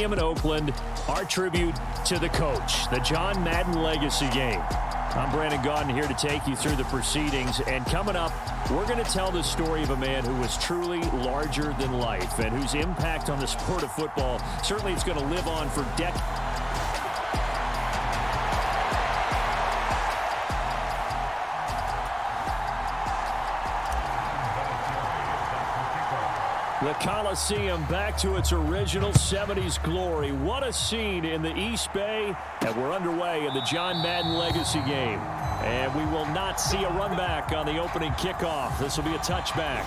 In Oakland, our tribute to the coach, the John Madden legacy game. I'm Brandon Gaudin here to take you through the proceedings, and coming up, we're going to tell the story of a man who was truly larger than life and whose impact on the sport of football certainly is going to live on for decades. The Coliseum back to its original 70s glory. What a scene in the East Bay. And we're underway in the John Madden legacy game. And we will not see a run back on the opening kickoff. This will be a touchback.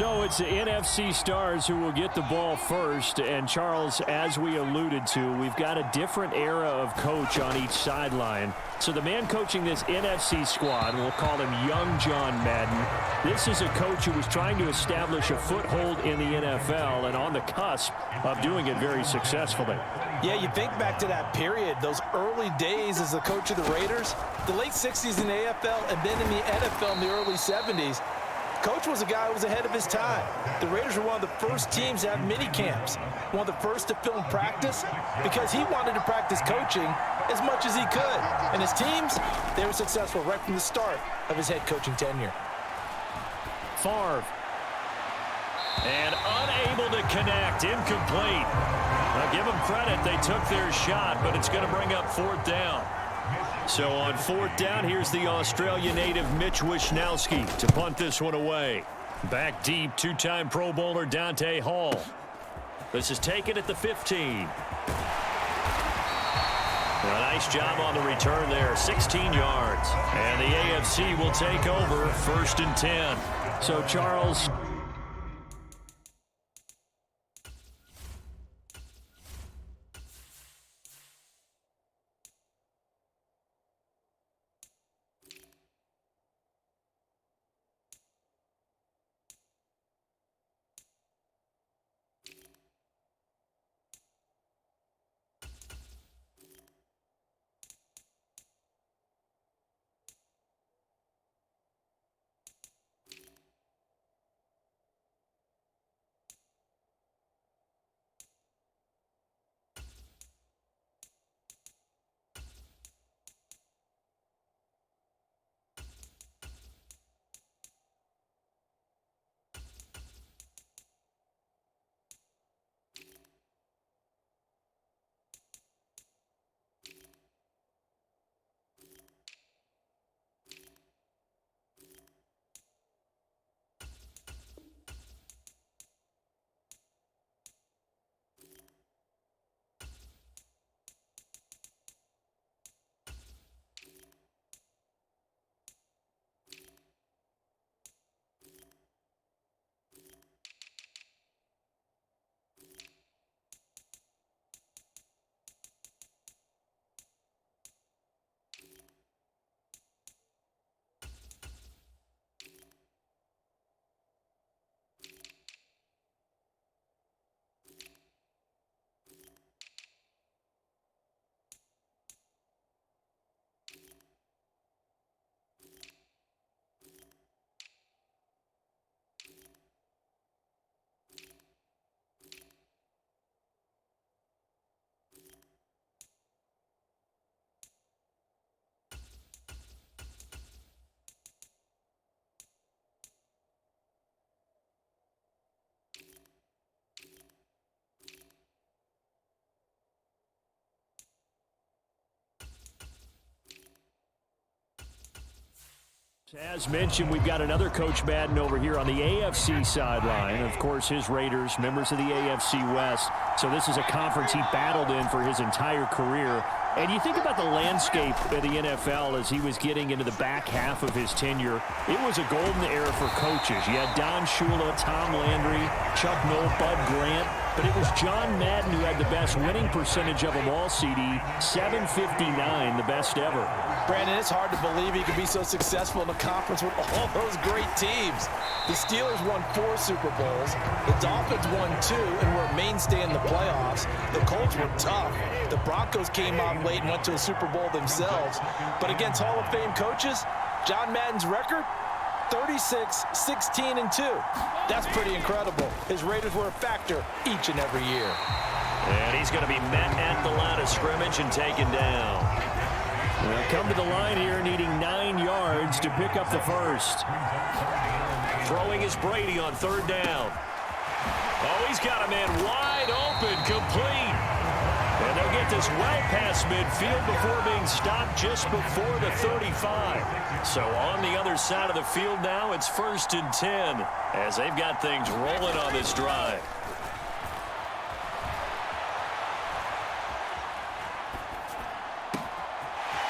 So it's the NFC stars who will get the ball first. And Charles, as we alluded to, we've got a different era of coach on each sideline. So the man coaching this NFC squad, we'll call him Young John Madden. This is a coach who was trying to establish a foothold in the NFL and on the cusp of doing it very successfully. Yeah, you think back to that period, those early days as the coach of the Raiders, the late 60s in the AFL and then in the NFL in the early 70s. Coach was a guy who was ahead of his time. The Raiders were one of the first teams to have mini camps, one of the first to film practice, because he wanted to practice coaching as much as he could. And his teams, they were successful right from the start of his head coaching tenure. Favre. And unable to connect, incomplete. Now give them credit, they took their shot, but it's going to bring up fourth down. So on fourth down, here's the Australia native Mitch Wishnowsky to punt this one away. Back deep, two-time Pro Bowler Dante Hall. This is taken at the 15. A nice job on the return there, 16 yards. And the AFC will take over, 1st and 10. So, Charles, as mentioned, we've got another Coach Madden over here on the AFC sideline. Of course, his Raiders, members of the AFC West. So this is a conference he battled in for his entire career. And you think about the landscape of the NFL as he was getting into the back half of his tenure. It was a golden era for coaches. You had Don Shula, Tom Landry, Chuck Noll, Bud Grant. But it was John Madden who had the best winning percentage of them all, CD. 759, the best ever. Brandon, it's hard to believe he could be so successful in a conference with all those great teams. The Steelers won 4 Super Bowls. The Dolphins won 2 and were a mainstay in the playoffs. The Colts were tough. The Broncos came out late and went to a Super Bowl themselves. But against Hall of Fame coaches, John Madden's record, 36, 16, and 2. That's pretty incredible. His Raiders were a factor each and every year. And he's going to be met at the line of scrimmage and taken down. They'll come to the line here needing 9 yards to pick up the first. Throwing is Brady on 3rd down. Oh, he's got a man wide open, complete. And they'll get this well past midfield before being stopped just before the 35. So on the other side of the field now, it's 1st and 10 as they've got things rolling on this drive.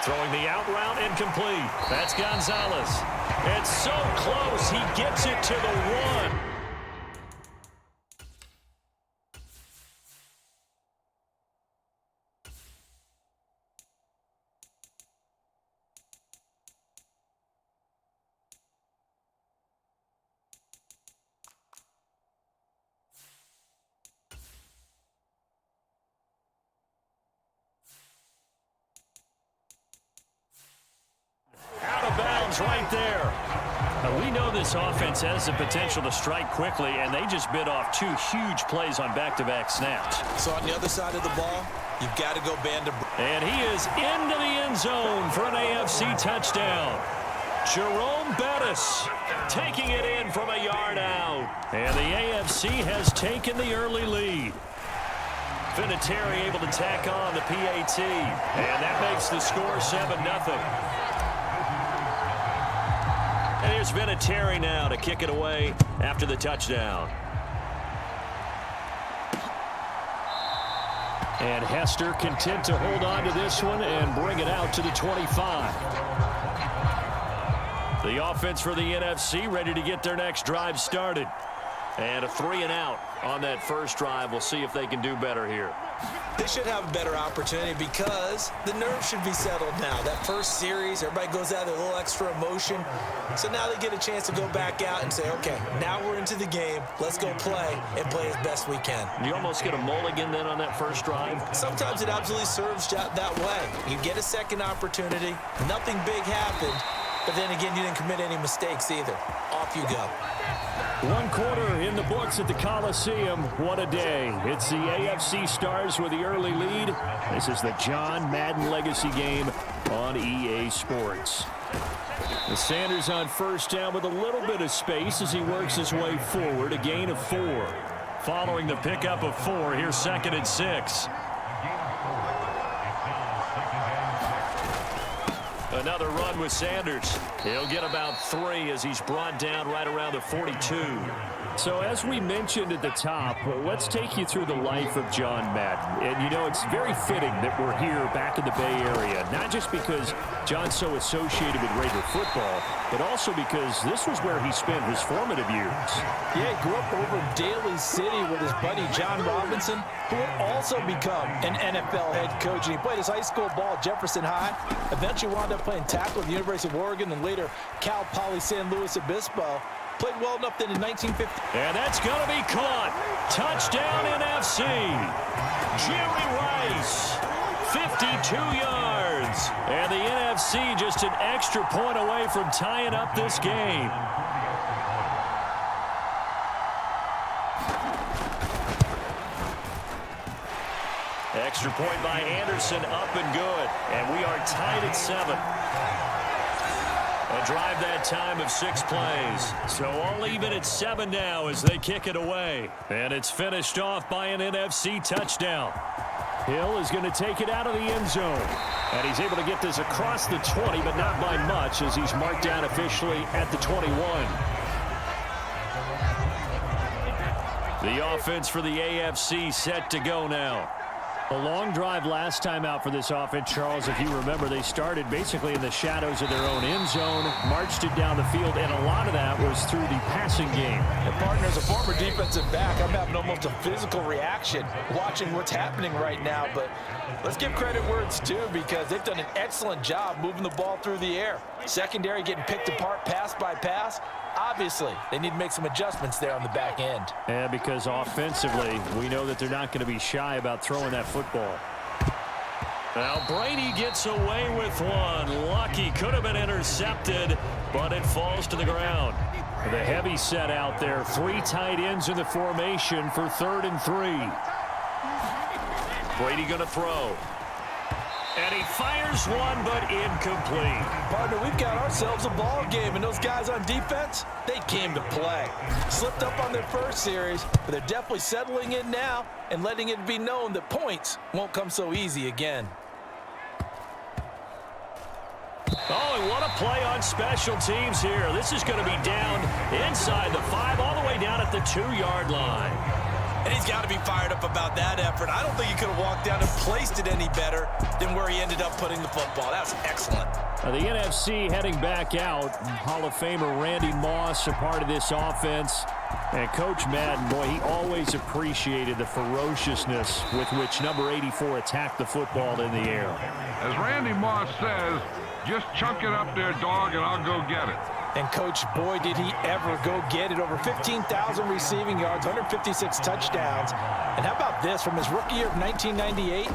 Throwing the out route incomplete. That's Gonzalez. It's so close. He gets it to the 1. Right there. We know this offense has the potential to strike quickly, and they just bit off 2 huge plays on back-to-back snaps. So on the other side of the ball, you've got to go band of... And he is into the end zone for an AFC touchdown. Jerome Bettis taking it in from a yard out. And the AFC has taken the early lead. Vinatieri able to tack on the PAT. And that makes the score 7-0. And here's Vinatieri now to kick it away after the touchdown. And Hester content to hold on to this one and bring it out to the 25. The offense for the NFC ready to get their next drive started. And a 3-and-out on that first drive. We'll see if they can do better here. They should have a better opportunity because the nerves should be settled now. That first series, everybody goes out with a little extra emotion. So now they get a chance to go back out and say, okay, now we're into the game. Let's go play and play as best we can. You almost get a mulligan then on that first drive? Sometimes it absolutely serves that way. You get a second opportunity. Nothing big happened. But then again, you didn't commit any mistakes either. Off you go. 1 quarter in the books at the Coliseum. What a day. It's the AFC Stars with the early lead. This is the John Madden Legacy game on EA Sports. The Sanders on 1st down with a little bit of space as he works his way forward. A gain of 4. Following the pickup of 4, here's 2nd and 6. Another run with Sanders. He'll get about 3 as he's brought down right around the 42. So as we mentioned at the top, let's take you through the life of John Madden. And, you know, it's very fitting that we're here back in the Bay Area, not just because John's so associated with Raider football, but also because this was where he spent his formative years. Yeah, he grew up over in Daly City with his buddy John Robinson, who would also become an NFL head coach. And he played his high school ball at Jefferson High, eventually wound up playing tackle at the University of Oregon, and later Cal Poly San Luis Obispo. Played well enough that in 1950. And that's going to be caught. Touchdown NFC. Jerry Rice, 52 yards. And the NFC just an extra point away from tying up this game. Extra point by Anderson, up and good. And we are tied at 7. A drive that time of 6 plays. So all even at 7 now as they kick it away. And it's finished off by an NFC touchdown. Hill is going to take it out of the end zone. And he's able to get this across the 20, but not by much as he's marked down officially at the 21. The offense for the AFC set to go now. A long drive last time out for this offense, Charles. If you remember, they started basically in the shadows of their own end zone, marched it down the field, and a lot of that was through the passing game. And partner, as a former defensive back, I'm having almost a physical reaction watching what's happening right now. But let's give credit where it's due because they've done an excellent job moving the ball through the air. Secondary getting picked apart pass by pass. Obviously, they need to make some adjustments there on the back end. Yeah, because offensively, we know that they're not going to be shy about throwing that football. Now Brady gets away with one. Lucky, could have been intercepted, but it falls to the ground. The heavy set out there. 3 tight ends in the formation for 3rd and 3. Brady going to throw. And he fires one, but incomplete. Partner, we've got ourselves a ball game, and those guys on defense, they came to play. Slipped up on their first series, but they're definitely settling in now and letting it be known that points won't come so easy again. Oh, and what a play on special teams here. This is going to be down inside the 5, all the way down at the 2-yard line. And he's got to be fired up about that effort. I don't think he could have walked down and placed it any better than where he ended up putting the football. That was excellent. The NFC heading back out. Hall of Famer Randy Moss a part of this offense. And Coach Madden, boy, he always appreciated the ferociousness with which number 84 attacked the football in the air. As Randy Moss says, just chunk it up there, dog, and I'll go get it. And, Coach, boy, did he ever go get it. Over 15,000 receiving yards, 156 touchdowns. And how about this? From his rookie year of 1998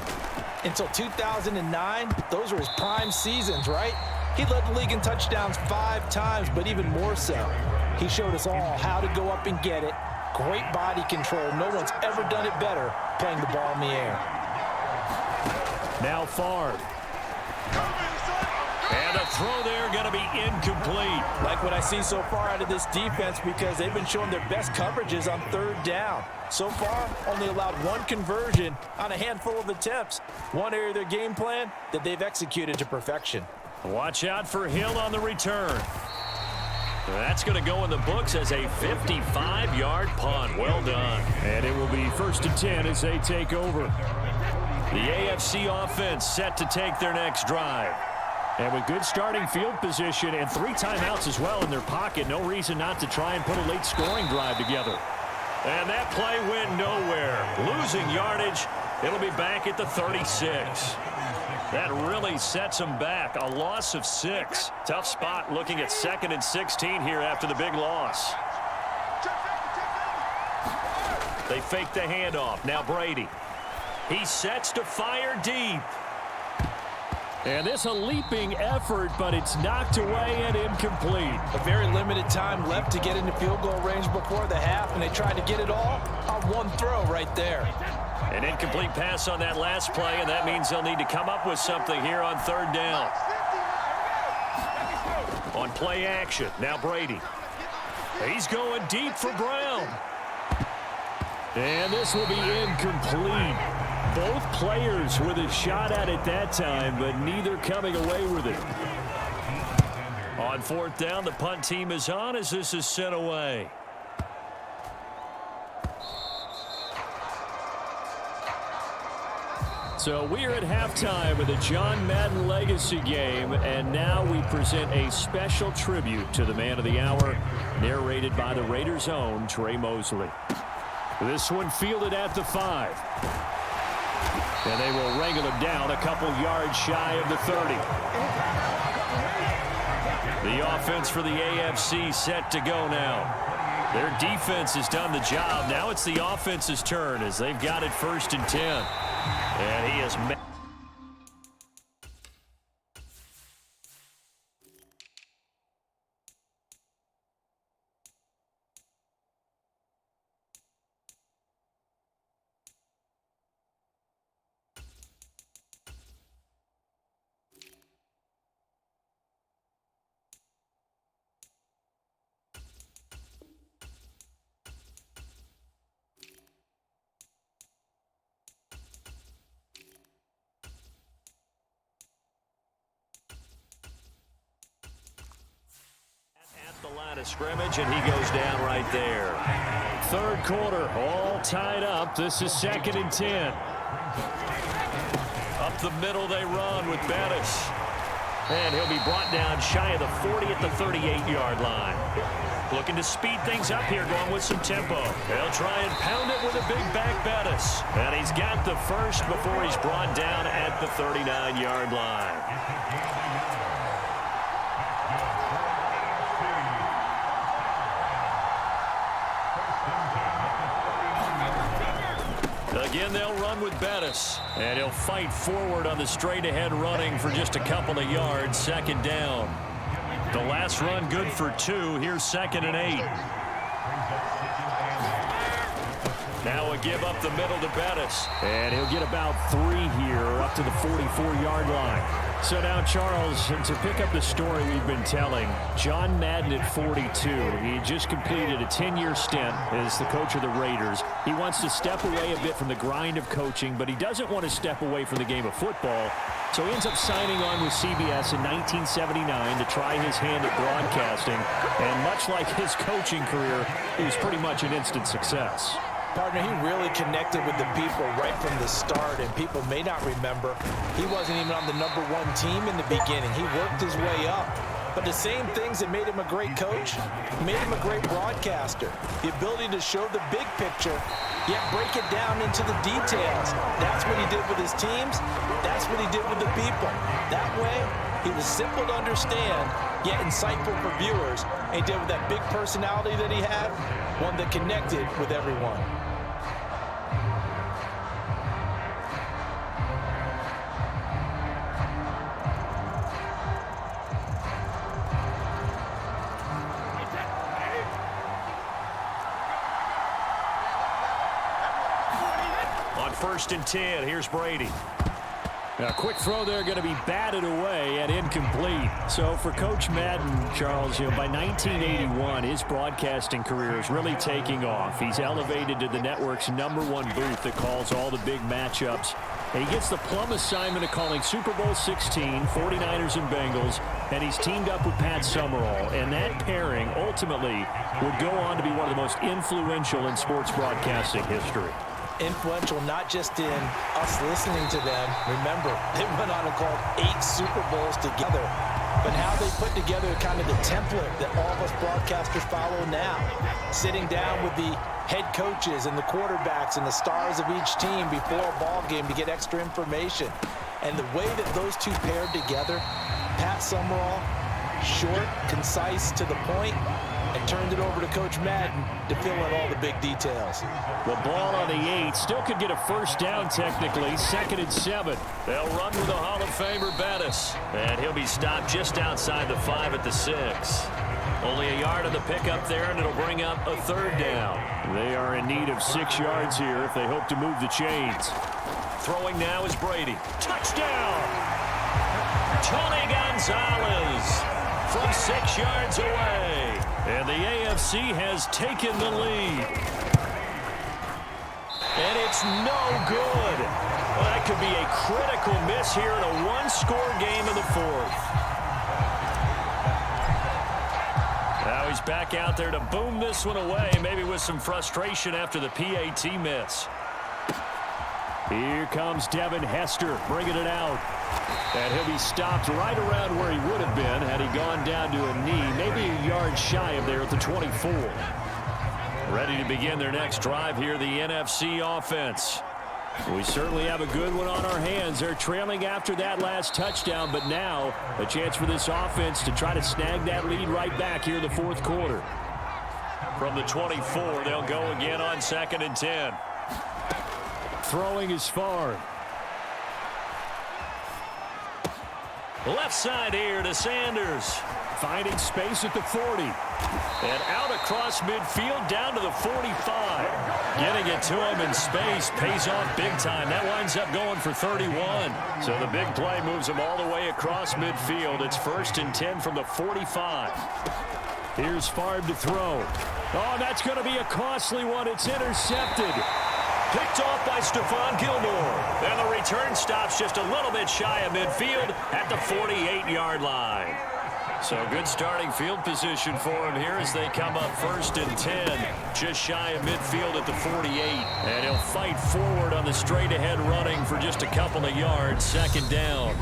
until 2009, those were his prime seasons, right? He led the league in touchdowns 5 times, but even more so, he showed us all how to go up and get it. Great body control. No one's ever done it better playing the ball in the air. Now Favre. And a throw there going to be incomplete. Like what I see so far out of this defense, because they've been showing their best coverages on 3rd down. So far, only allowed 1 conversion on a handful of attempts. One area of their game plan that they've executed to perfection. Watch out for Hill on the return. That's going to go in the books as a 55-yard punt. Well done. And it will be 1st and 10 as they take over. The AFC offense set to take their next drive. And with good starting field position and 3 timeouts as well in their pocket, no reason not to try and put a late scoring drive together. And that play went nowhere. Losing yardage. It'll be back at the 36. That really sets them back. A loss of 6. Tough spot looking at 2nd and 16 here after the big loss. They fake the handoff. Now Brady. He sets to fire deep. And this a leaping effort, but it's knocked away and incomplete. A very limited time left to get into field goal range before the half, and they tried to get it all on 1 throw right there. An incomplete pass on that last play, and that means they'll need to come up with something here on 3rd down. On play action, now Brady. He's going deep for Brown. And this will be incomplete. Both players with a shot at it that time, but neither coming away with it. On 4th down, the punt team is on as this is sent away. So we are at halftime with the John Madden Legacy game, and now we present a special tribute to the man of the hour, narrated by the Raiders' own Trey Mosley. This one fielded at the 5. And they will wrangle him down a couple yards shy of the 30. The offense for the AFC set to go now. Their defense has done the job. Now it's the offense's turn as they've got it 1st and 10. And he is... line of scrimmage, and he goes down right there. 3rd quarter, all tied up. This is 2nd and 10. Up the middle they run with Bettis. And he'll be brought down shy of the 40 at the 38-yard line. Looking to speed things up here, going with some tempo. They'll try and pound it with a big back Bettis. And he's got the first before he's brought down at the 39-yard line. Again, they'll run with Bettis. And he'll fight forward on the straight-ahead running for just a couple of yards. Second down. The last run good for 2. Here's 2nd and 8. Now a give up the middle to Bettis. And he'll get about 3 here up to the 44-yard line. So now, Charles, to pick up the story we've been telling, John Madden at 42. He just completed a 10-year stint as the coach of the Raiders. He wants to step away a bit from the grind of coaching, but he doesn't want to step away from the game of football. So he ends up signing on with CBS in 1979 to try his hand at broadcasting. And much like his coaching career, it was pretty much an instant success. Partner, he really connected with the people right from the start, and people may not remember, he wasn't even on the #1 team in the beginning. He worked his way up. But the same things that made him a great coach made him a great broadcaster. The ability to show the big picture, yet break it down into the details. That's what he did with his teams. That's what he did with the people. That way, he was simple to understand, yet insightful for viewers. And he did with that big personality that he had, one that connected with everyone. On 1st and 10, here's Brady. A quick throw there going to be batted away and incomplete. So for Coach Madden, Charles, by 1981, his broadcasting career is really taking off. He's elevated to the network's #1 booth that calls all the big matchups. And he gets the plum assignment of calling Super Bowl 16, 49ers and Bengals, and he's teamed up with Pat Summerall. And that pairing ultimately would go on to be one of the most influential in sports broadcasting history. Influential not just in us listening to them. Remember, they went on and called 8 Super Bowls together. But how they put together kind of the template that all of us broadcasters follow now. Sitting down with the head coaches and the quarterbacks and the stars of each team before a ball game to get extra information. And the way that those two paired together, Pat Summerall, short, concise, to the point, and turned it over to Coach Madden to fill in all the big details. The ball on the 8 still could get a first down technically. 2nd and 7. They'll run with the Hall of Famer Bettis. And he'll be stopped just outside the 5 at the 6. Only a yard on the pickup there, and it'll bring up a 3rd down. They are in need of 6 yards here if they hope to move the chains. Throwing now is Brady. Touchdown! Tony Gonzalez from 6 yards away. And the AFC has taken the lead. And it's no good. Well, that could be a critical miss here in a one-score game in the 4th. Now he's back out there to boom this one away, maybe with some frustration after the PAT miss. Here comes Devin Hester bringing it out. And he'll be stopped right around where he would have been had he gone down to a knee, maybe a yard shy of there at the 24. Ready to begin their next drive here, the NFC offense. We certainly have a good one on our hands. They're trailing after that last touchdown, but now a chance for this offense to try to snag that lead right back here in the 4th quarter. From the 24, they'll go again on 2nd and 10. Throwing is far. Left side here to Sanders. Finding space at the 40. And out across midfield down to the 45. Getting it to him in space pays off big time. That winds up going for 31. So the big play moves him all the way across midfield. It's 1st and 10 from the 45. Here's Favre to throw. Oh, that's going to be a costly one. It's intercepted. Picked off by Stephon Gilmore. And the return stops just a little bit shy of midfield at the 48-yard line. So good starting field position for him here as they come up 1st and 10. Just shy of midfield at the 48. And he'll fight forward on the straight-ahead running for just a couple of yards. 2nd down.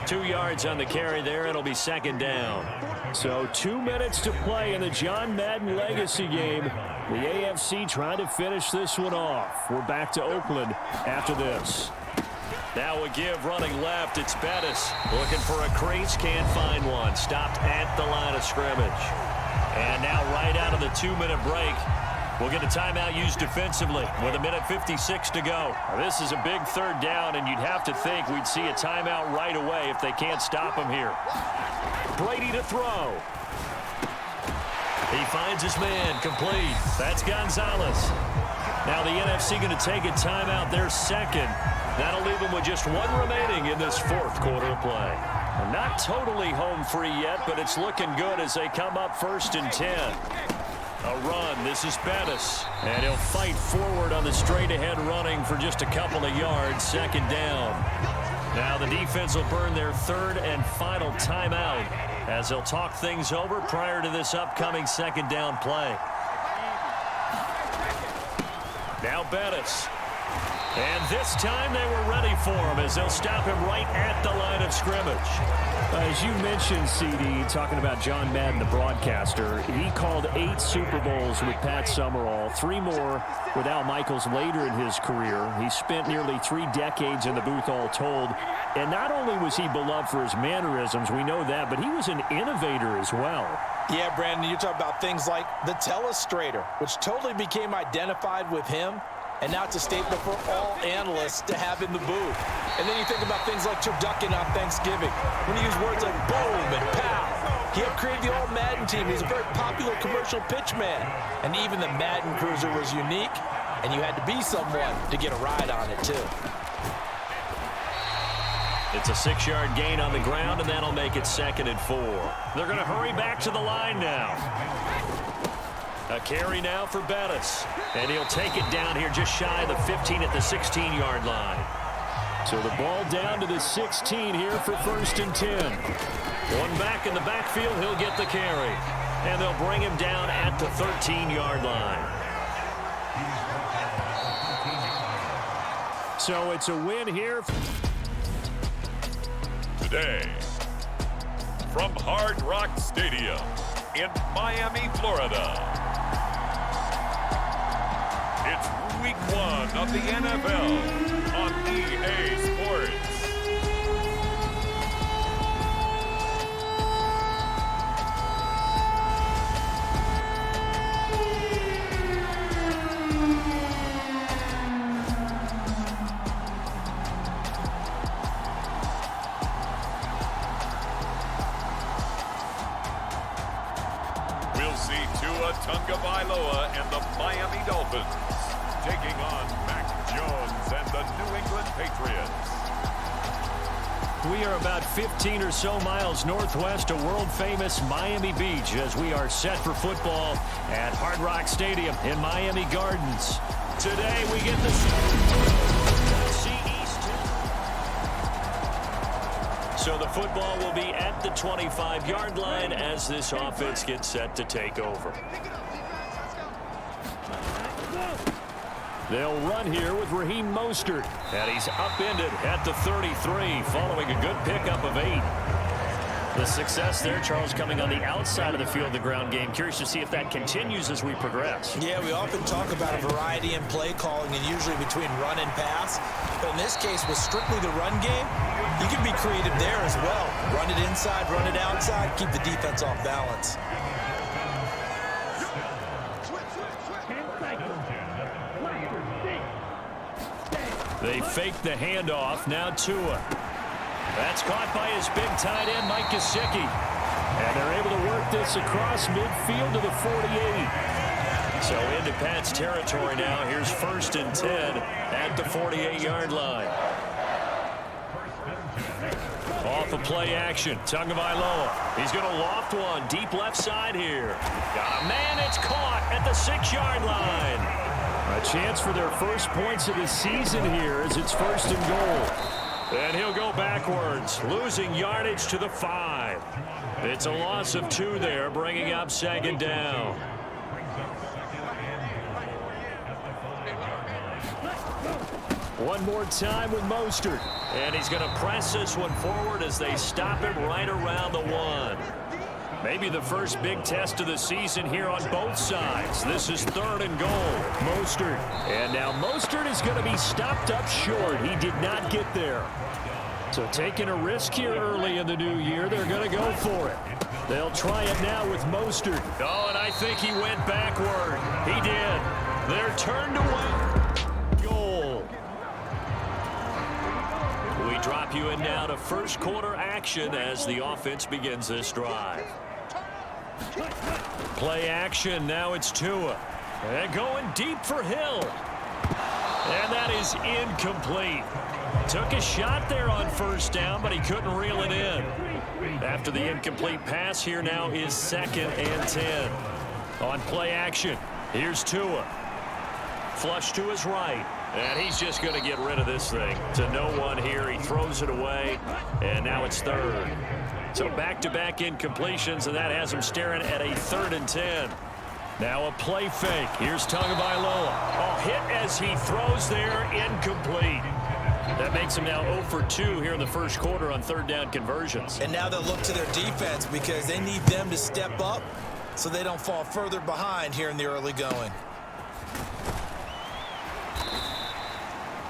2 yards on the carry there. It'll be 2nd down. So 2 minutes to play in the John Madden legacy game. The AFC trying to finish this one off. We're back to Oakland after this. Now a give running left. It's Bettis looking for a crease. Can't find one. Stopped at the line of scrimmage. And now right out of the 2-minute break, We'll get a timeout used defensively with 1:56 to go. This is a big third down, and you'd have to think we'd see a timeout right away if they can't stop him here. Brady to throw. He finds his man, complete. That's Gonzalez. Now the NFC going to take a timeout, their second. That'll leave them with just one remaining in this fourth quarter of play. Not totally home free yet, but it's looking good as they come up 1st and 10. A run. This is Bettis. And he'll fight forward on the straight-ahead running for just a couple of yards. 2nd down. Now the defense will burn their 3rd and final timeout as they'll talk things over prior to this upcoming 2nd down play. Now Bettis. And this time they were ready for him as they'll stop him right at the line of scrimmage. As you mentioned, CD, talking about John Madden, the broadcaster, he called 8 Super Bowls with Pat Summerall, 3 more with Al Michaels later in his career. He spent nearly 3 decades in the booth all told. And not only was he beloved for his mannerisms, we know that, but he was an innovator as well. Yeah, Brandon, you talk about things like the telestrator, which totally became identified with him. And now it's a statement for all analysts to have in the booth. And then you think about things like turducken on Thanksgiving, when you use words like boom and pow. He helped create the All-Madden team. He's a very popular commercial pitch man. And even the Madden Cruiser was unique, and you had to be someone to get a ride on it, too. It's a 6-yard gain on the ground, and that'll make it 2nd and 4. They're going to hurry back to the line now. A carry now for Bettis. And he'll take it down here just shy of the 15 at the 16-yard line. So the ball down to the 16 here for 1st and 10. One back in the backfield, he'll get the carry. And they'll bring him down at the 13-yard line. So it's a win here. Today, from Hard Rock Stadium in Miami, Florida. It's week 1 of the NFL on EA Sports. We'll see Tua Tagovailoa and the Miami Dolphins taking on Mac Jones and the New England Patriots. We are about 15 or so miles northwest of world-famous Miami Beach as we are set for football at Hard Rock Stadium in Miami Gardens. Today we get the East. So the football will be at the 25-yard line as this offense gets set to take over. They'll run here with Raheem Mostert. And he's upended at the 33 following a good pickup of 8. The success there, Charles, coming on the outside of the field, the ground game. Curious to see if that continues as we progress. Yeah, we often talk about a variety in play calling and usually between run and pass. But in this case, with strictly the run game, you can be creative there as well. Run it inside, run it outside, keep the defense off balance. They fake the handoff. Now Tua. That's caught by his big tight end, Mike Gesicki. And they're able to work this across midfield to the 48. So into Pat's territory now. Here's 1st and 10 at the 48-yard line. Off of play action. Tagovailoa. He's going to loft one deep left side here. Got a man. It's caught at the 6-yard line. A chance for their first points of the season here as it's 1st and goal. And he'll go backwards, losing yardage to the 5. It's a loss of 2 there, bringing up 2nd down. One more time with Mostert. And he's going to press this one forward as they stop him right around the 1. Maybe the first big test of the season here on both sides. This is 3rd and goal. Mostert. And now Mostert is going to be stopped up short. He did not get there. So taking a risk here early in the new year, they're going to go for it. They'll try it now with Mostert. Oh, and I think he went backward. He did. They're turned away. Goal. We drop you in now to first quarter action as the offense begins this drive. Play action. Now it's Tua. And going deep for Hill. And that is incomplete. Took a shot there on first down, but he couldn't reel it in. After the incomplete pass, here now is 2nd and 10. On play action, here's Tua. Flush to his right. And he's just going to get rid of this thing. To no one here. He throws it away. And now it's 3rd. So back-to-back incompletions, and that has him staring at a 3rd and 10. Now a play fake. Here's Tagovailoa. Oh, hit as he throws there. Incomplete. That makes him now 0 for 2 here in the first quarter on 3rd down conversions. And now they'll look to their defense because they need them to step up so they don't fall further behind here in the early going.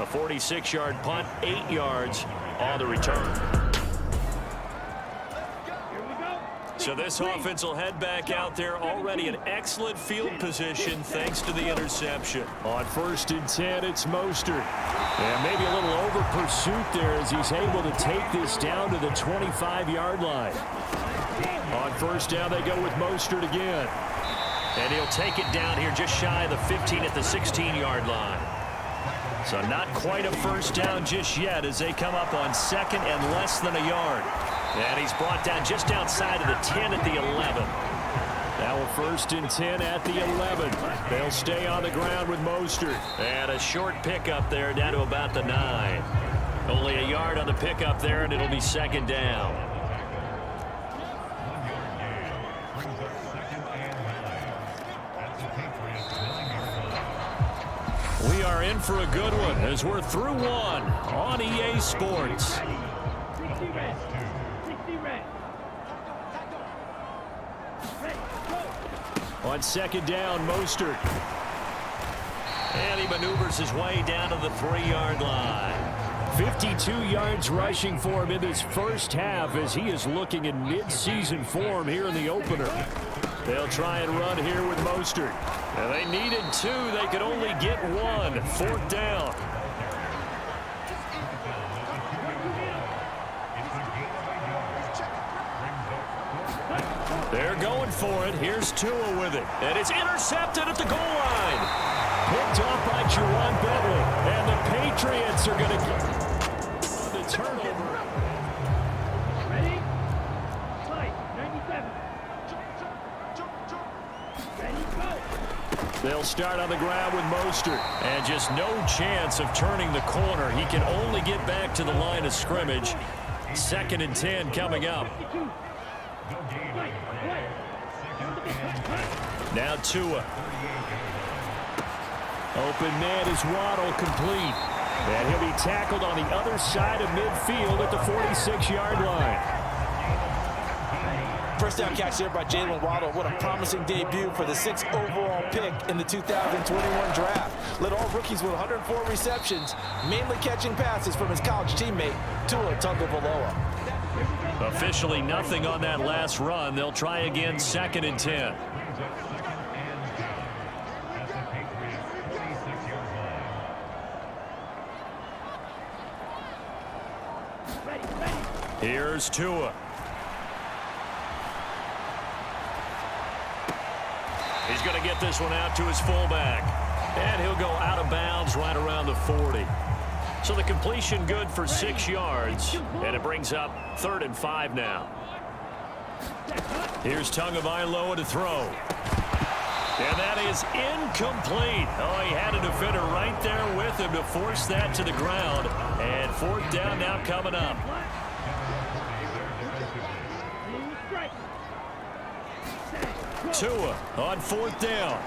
A 46-yard punt, 8 yards on the return. So this offense will head back out there, already in excellent field position thanks to the interception. On 1st and 10, it's Mostert. And maybe a little over pursuit there as he's able to take this down to the 25-yard line. On 1st down, they go with Mostert again. And he'll take it down here just shy of the 15 at the 16-yard line. So not quite a first down just yet as they come up on 2nd and less than a yard. And he's brought down just outside of the 10 at the 11. Now a 1st and 10 at the 11. They'll stay on the ground with Mostert. And a short pickup there down to about the 9. Only a yard on the pickup there, and it'll be 2nd down. We are in for a good one as we're through one on EA Sports. On 2nd down, Mostert. And he maneuvers his way down to the 3-yard line. 52 yards rushing for him in this first half as he is looking in mid-season form here in the opener. They'll try and run here with Mostert. And they needed 2. They could only get 1. 4th down. They're going for it. Here's Tua with it. And it's intercepted at the goal line. Picked off by Juwan Bentley. And the Patriots are going to get the turnover. Ready? Play. 97. Ready, go. They'll start on the ground with Mostert. And just no chance of turning the corner. He can only get back to the line of scrimmage. 2nd and 10 coming up. Now Tua. Open man is Waddle, complete. And he'll be tackled on the other side of midfield at the 46-yard line. First down catch there by Jalen Waddle. What a promising debut for the 6th overall pick in the 2021 draft. Led all rookies with 104 receptions, mainly catching passes from his college teammate, Tua Tagovailoa. Officially nothing on that last run. They'll try again, 2nd and 10. Here's Tua. He's going to get this one out to his fullback. And he'll go out of bounds right around the 40. So the completion good for 6 yards. And it brings up 3rd and 5 now. Here's Tagovailoa to throw. And that is incomplete. Oh, he had a defender right there with him to force that to the ground. And 4th down now coming up. Tua on 4th down.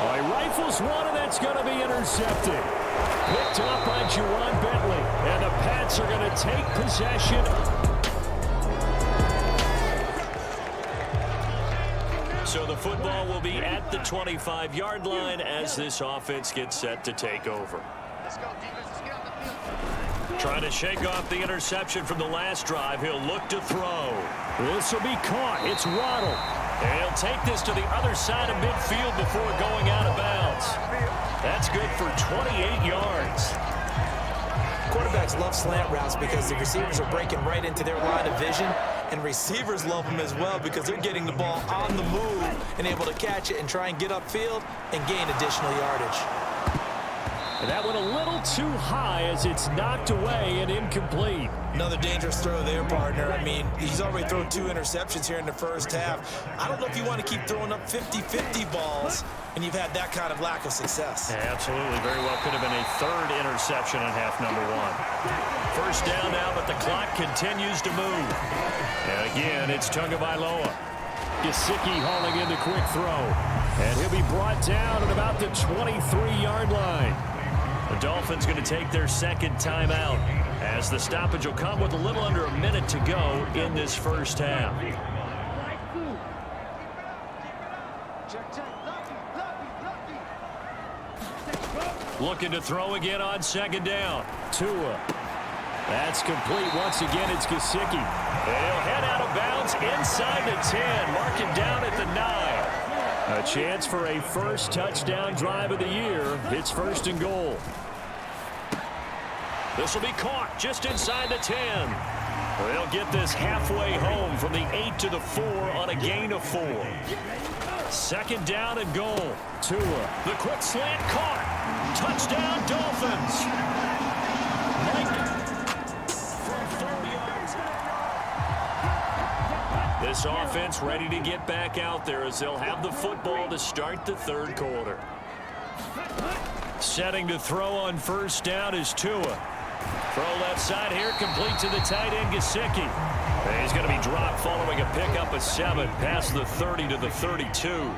Oh, he rifles one, and that's going to be intercepted. Picked off by Juwan Bentley. And the Pats are going to take possession. So the football will be at the 25-yard line as this offense gets set to take over. Let's go, defense. Let's get on the field. Trying to shake off the interception from the last drive. He'll look to throw. This will be caught. It's Waddle. And he'll take this to the other side of midfield before going out of bounds. That's good for 28 yards. Quarterbacks love slant routes because the receivers are breaking right into their line of vision, and receivers love them as well because they're getting the ball on the move and able to catch it and try and get upfield and gain additional yardage. And that went a little too high as it's knocked away and incomplete. Another dangerous throw there, partner. I mean, he's already thrown 2 interceptions here in the first half. I don't know if you want to keep throwing up 50-50 balls, and you've had that kind of lack of success. Yeah, absolutely. Very well could have been a 3rd interception in half number 1. First down now, but the clock continues to move. And again, it's Tagovailoa. Gesicki hauling in the quick throw. And he'll be brought down at about the 23-yard line. The Dolphins going to take their 2nd timeout as the stoppage will come with a little under a minute to go in this first half. Looking to throw again on 2nd down. Tua. That's complete. Once again, it's Gesicki. He'll head out of bounds inside the 10. Mark it down at the 9. A chance for a first touchdown drive of the year. It's 1st and goal. This will be caught just inside the 10. They'll get this halfway home from the 8 to the 4 on a gain of 4. 2nd down and goal. Tua. The quick slant caught. Touchdown Dolphins. This offense ready to get back out there as they'll have the football to start the 3rd quarter. Setting to throw on 1st down is Tua. Throw left side here, complete to the tight end, Gesicki. He's going to be dropped following a pickup of 7 past the 30 to the 32.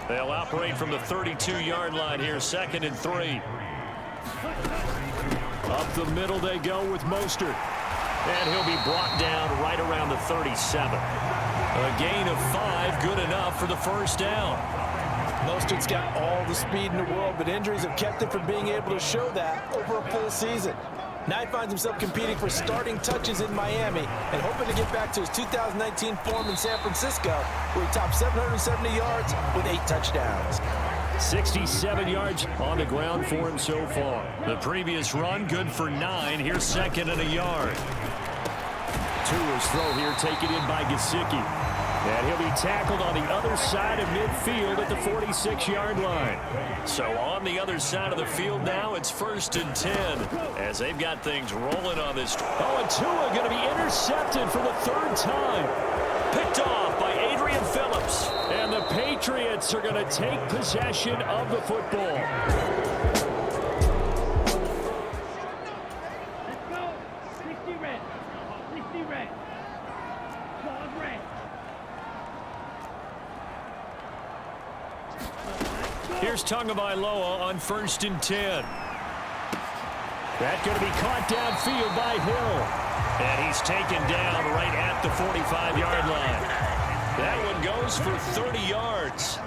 They'll operate from the 32-yard line here, 2nd and 3. Up the middle they go with Mostert. And he'll be brought down right around the 37. A gain of 5, good enough for the 1st down. Mostert's got all the speed in the world, but injuries have kept him from being able to show that over a full season. Now he finds himself competing for starting touches in Miami and hoping to get back to his 2019 form in San Francisco, where he topped 770 yards with 8 touchdowns. 67 yards on the ground for him so far. The previous run, good for 9. Here's 2nd and a yard. Tua's throw here taken in by Gesicki. And he'll be tackled on the other side of midfield at the 46-yard line. So on the other side of the field now, it's 1st and 10 as they've got things rolling on this. Oh, and Tua going to be intercepted for the 3rd time. Picked off by Adrian Phillips. And the Patriots are going to take possession of the football. Let's go. 60 red. 60 red. Claws red. Here's Tagovailoa on 1st and 10. That's going to be caught downfield by Hill. And he's taken down right at the 45-yard line. That one goes for 30 yards.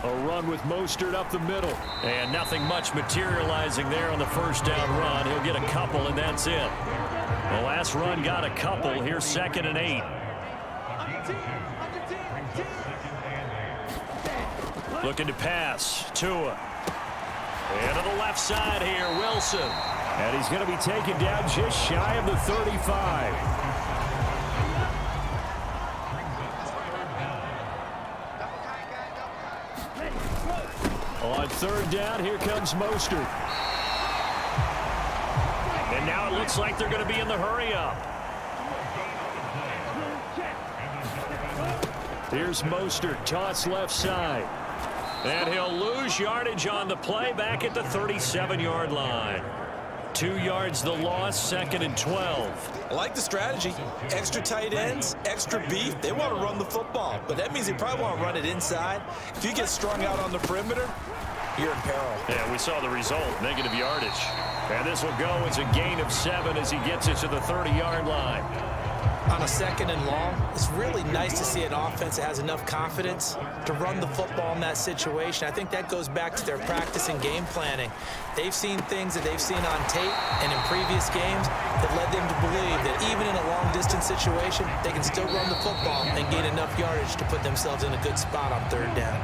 A run with Mostert up the middle. And nothing much materializing there on the 1st down run. He'll get a couple, and that's it. The last run got a couple. Here's 2nd and 8. Looking to pass. Tua. And to the left side here, Wilson. And he's going to be taken down just shy of the 35. On 3rd down, here comes Mostert. And now it looks like they're going to be in the hurry-up. Here's Mostert, toss left side. And he'll lose yardage on the play back at the 37-yard line. 2 yards the loss, 2nd and 12. I like the strategy. Extra tight ends, extra beef. They want to run the football, but that means they probably want to run it inside. If you get strung out on the perimeter, you're in peril. Yeah, we saw the result, negative yardage. And this will go as a gain of 7 as he gets it to the 30-yard line. on a second and long, it's really nice to see an offense that has enough confidence to run the football in that situation. I think that goes back to their practice and game planning. They've seen things that they've seen on tape and in previous games that led them to believe that even in a long-distance situation, they can still run the football and gain enough yardage to put themselves in a good spot on third down.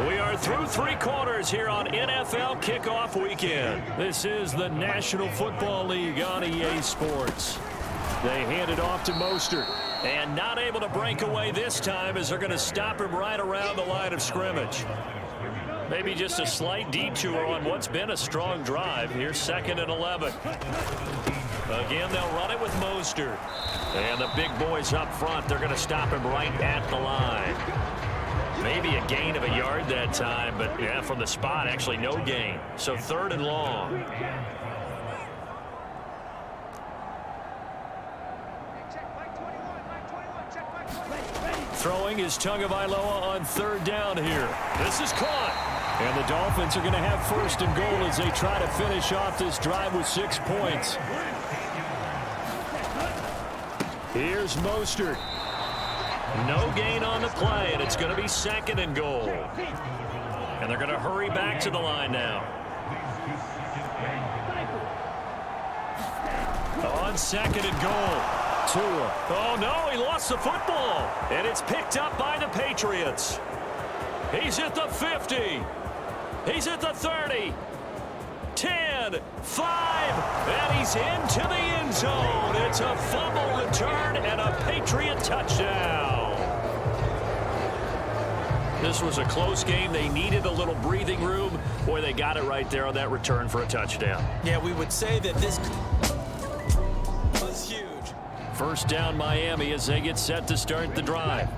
We are through 3 quarters here on NFL Kickoff Weekend. This is the National Football League on EA Sports. They hand it off to Mostert, and not able to break away this time as they're going to stop him right around the line of scrimmage. Maybe just a slight detour on what's been a strong drive. Here's 2nd and 11. Again, they'll run it with Mostert. And the big boys up front, they're going to stop him right at the line. Maybe a gain of a yard that time, but yeah, from the spot, actually no gain. So 3rd and long. Throwing is Tagovailoa on 3rd down here. This is caught. And the Dolphins are going to have 1st and goal as they try to finish off this drive with 6 points. Here's Mostert. No gain on the play, and it's going to be 2nd and goal. And they're going to hurry back to the line now. On 2nd and goal. Tua. Oh, no, he lost the football. And it's picked up by the Patriots. He's at the 50. He's at the 30. 10, 5, and he's into the end zone. It's a fumble return and a Patriot touchdown. This was a close game. They needed a little breathing room. Boy, they got it right there on that return for a touchdown. Yeah, we would say that this was huge. 1st down Miami as they get set to start the drive.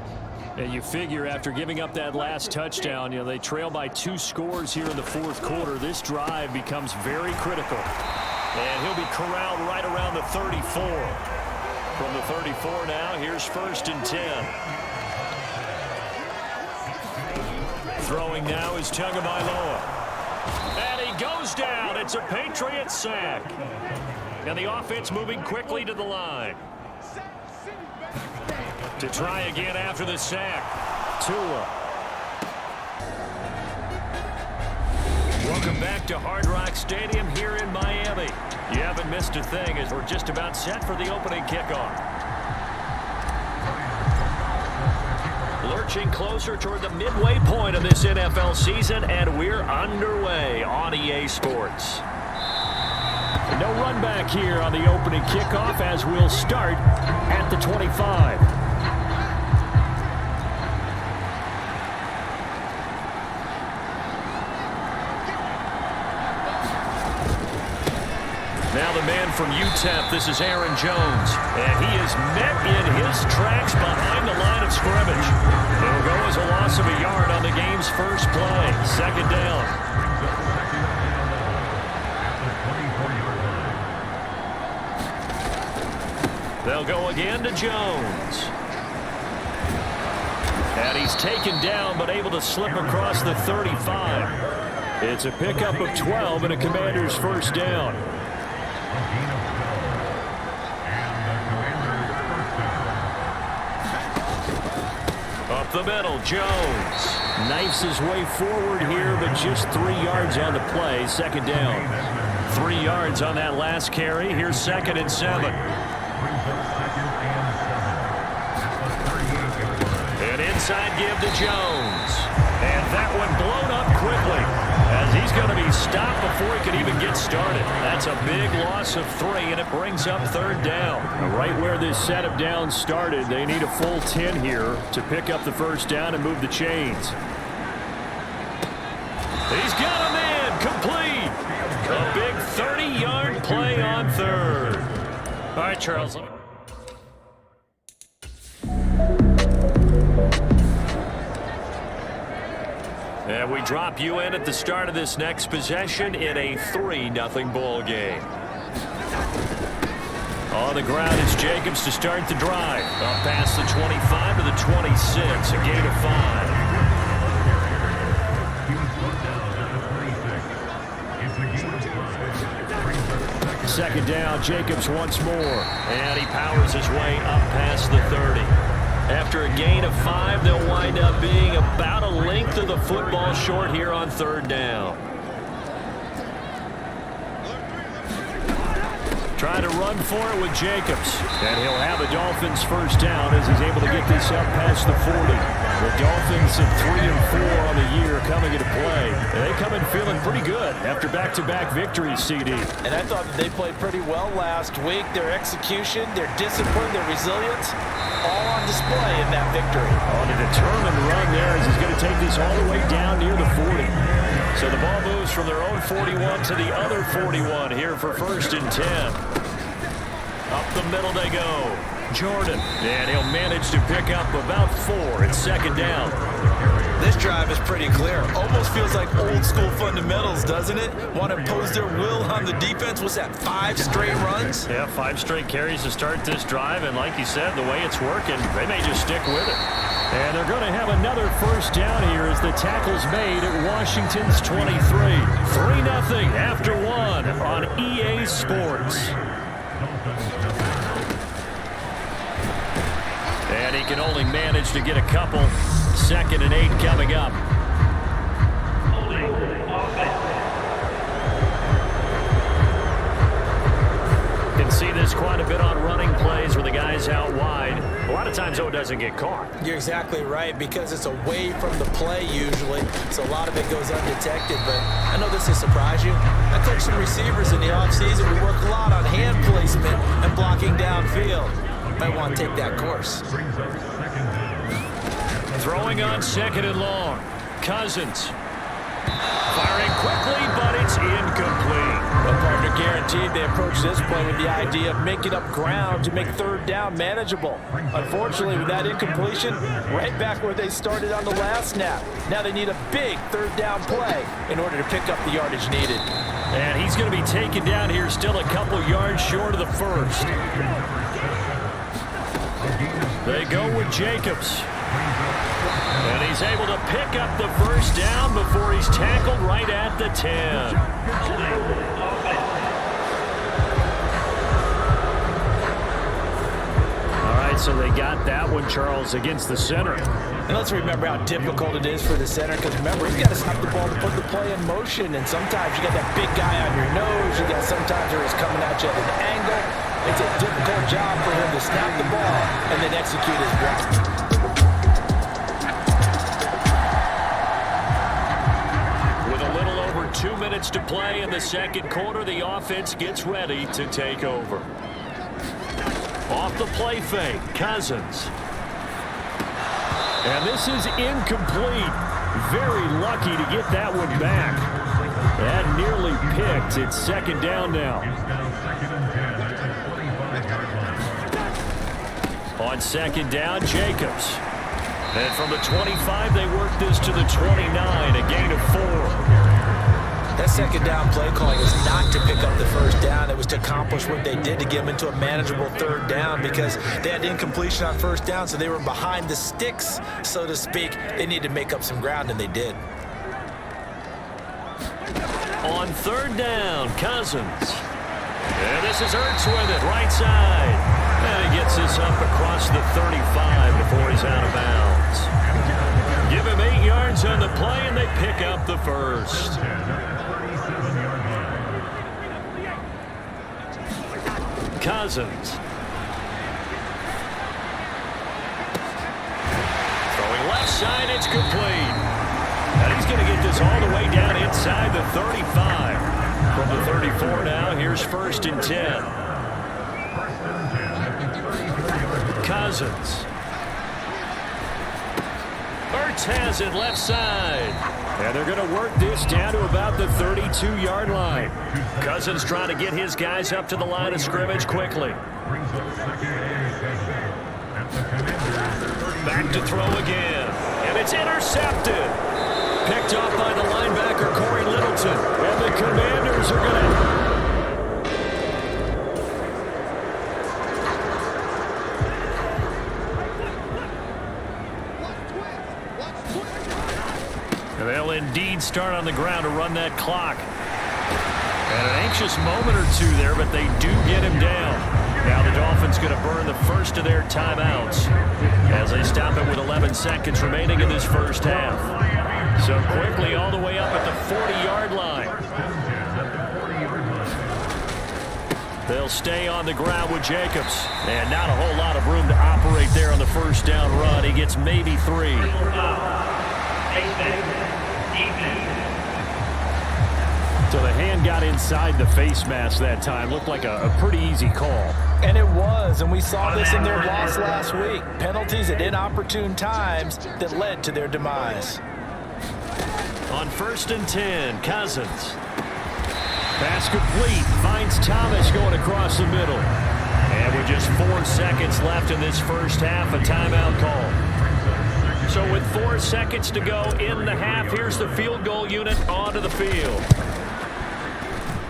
And you figure after giving up that last touchdown, you know, they trail by 2 scores here in the 4th quarter. This drive becomes very critical. And he'll be corralled right around the 34. From the 34 now, here's 1st and 10. Throwing now is Tagovailoa. And he goes down. It's a Patriot sack. And the offense moving quickly to the line. To try again after the sack. Tua. Welcome back to Hard Rock Stadium here in Miami. You haven't missed a thing as we're just about set for the opening kickoff. Lurching closer toward the midway point of this NFL season, and we're underway on EA Sports. No run back here on the opening kickoff as we'll start at the 25. Now the man from UTEP, this is Aaron Jones. And he is met in his tracks behind the line of scrimmage. It'll go as a loss of a yard on the game's first play. 2nd down. They'll go again to Jones. And he's taken down but able to slip across the 35. It's a pickup of 12 and a Commander's 1st down. Up the middle, Jones. Knifes his way forward here, but just 3 yards on the play. 2nd down. 3 yards on that last carry. Here's 2nd and 7. An inside give to Jones. And that one blown up quickly as he's going to be stopped before he can even get started. That's a big loss of 3, and it brings up 3rd down. Right where this set of downs started, they need a full 10 here to pick up the 1st down and move the chains. He's got a man complete. A big 30-yard play on 3rd. All right, Charles. And we drop you in at the start of this next possession in a 3-0 ball game. On the ground, it's Jacobs to start the drive. Up past the 25 to the 26, a gain of 5. 2nd down. Jacobs once more. And he powers his way up past the 30. After a gain of 5, they'll wind up being about a length of the football short here on 3rd down. Try to run for it with Jacobs. And he'll have a Dolphins first down as he's able to get this up past the 40. The Dolphins at 3-4 on the year coming into play. And they come in feeling pretty good after back-to-back victories, CD. And I thought that they played pretty well last week. Their execution, their discipline, their resilience, all on display in that victory. On a determined run there as he's going to take this all the way down near the 40. So the ball moves from their own 41 to the other 41 here for 1st and 10. Up the middle they go. Jordan, and he'll manage to pick up about 4 at 2nd down. This drive is pretty clear. Almost feels like old school fundamentals, doesn't it? Want to impose their will on the defense. What's that, 5 straight runs? Yeah, 5 straight carries to start this drive, and like you said, the way it's working, they may just stick with it. And they're going to have another first down here as the tackle's made at Washington's 23. 3-0 after 1 on EA Sports. And he can only manage to get a couple. 2nd and 8 coming up. Can see this quite a bit on running plays where the guy's out wide. A lot of times, though, it doesn't get caught. You're exactly right, because it's away from the play usually, so a lot of it goes undetected. But I know this will surprise you. I coach some receivers in the offseason. We work a lot on hand placement and blocking downfield. Might want to take that course. Throwing on 2nd and long. Cousins. Firing quickly, but it's incomplete. Well, partner, guaranteed they approach this play with the idea of making up ground to make 3rd down manageable. Unfortunately, with that incompletion, right back where they started on the last snap. Now they need a big 3rd down play in order to pick up the yardage needed. And he's going to be taken down here, still a couple yards short of the 1st. They go with Jacobs. And he's able to pick up the first down before he's tackled right at the 10. All right, so they got that one, Charles, against the center. And let's remember how difficult it is for the center, because remember, he's got to snap the ball to put the play in motion, and sometimes you got that big guy on your nose. You got sometimes where he's coming at you at an angle. It's a difficult job for him to snap the ball and then execute his block. With a little over 2 minutes to play in the 2nd quarter, the offense gets ready to take over. Off the play fake, Cousins. And this is incomplete. Very lucky to get that one back. That nearly picked. It's 2nd down now. On 2nd down, Jacobs. And from the 25, they work this to the 29, a gain of 4. That 2nd down play calling was not to pick up the first down. It was to accomplish what they did to get them into a manageable 3rd down, because they had incompletion on 1st down, so they were behind the sticks, so to speak. They needed to make up some ground, and they did. On 3rd down, Cousins. And this is Ertz with it, right side. And he gets this up across the 35 before he's out of bounds. Give him 8 yards on the play, and they pick up the first. Cousins. Throwing left side, it's complete. And he's going to get this all the way down inside the 35. From the 34 now, here's 1st and 10. Cousins. Ertz has it left side. And they're going to work this down to about the 32-yard line. Cousins trying to get his guys up to the line of scrimmage quickly. Back to throw again. And it's intercepted. Picked off by the linebacker, Corey Littleton. And the Commanders are going to... They'll indeed start on the ground to run that clock. And an anxious moment or two there, but they do get him down. Now the Dolphins going to burn the first of their timeouts as they stop it with 11 seconds remaining in this first half. So quickly all the way up at the 40-yard line. They'll stay on the ground with Jacobs. And not a whole lot of room to operate there on the first down run. He gets maybe 3. So the hand got inside the face mask that time. Looked like a pretty easy call. And it was, and we saw this in their loss last week. Penalties at inopportune times that led to their demise. On 1st and 10, Cousins. Pass complete. Finds Thomas going across the middle. And with just 4 seconds left in this first half, a timeout call. So with 4 seconds to go in the half, here's the field goal unit onto the field.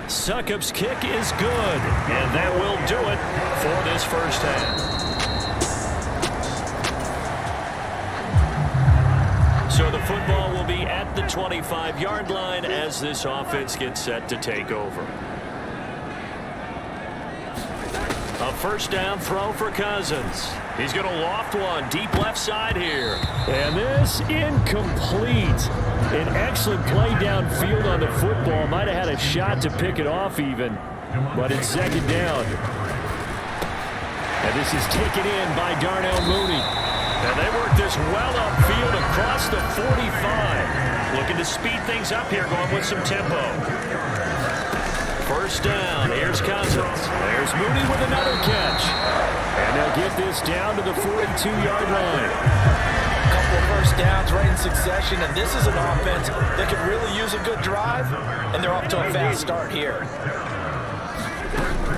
Succop's kick is good, and that will do it for this first half. So the football will be at the 25-yard line as this offense gets set to take over. A first down throw for Cousins. He's going to loft one deep left side here. And this incomplete. An excellent play downfield on the football. Might have had a shot to pick it off even. But it's second down. And this is taken in by Darnell Mooney. And they work this well upfield across the 45. Looking to speed things up here, going with some tempo. First down. Here's Cousins. There's Mooney with another catch. And they'll get this down to the 42-yard line. A couple of first downs right in succession, and this is an offense that could really use a good drive, and they're off to a fast start here.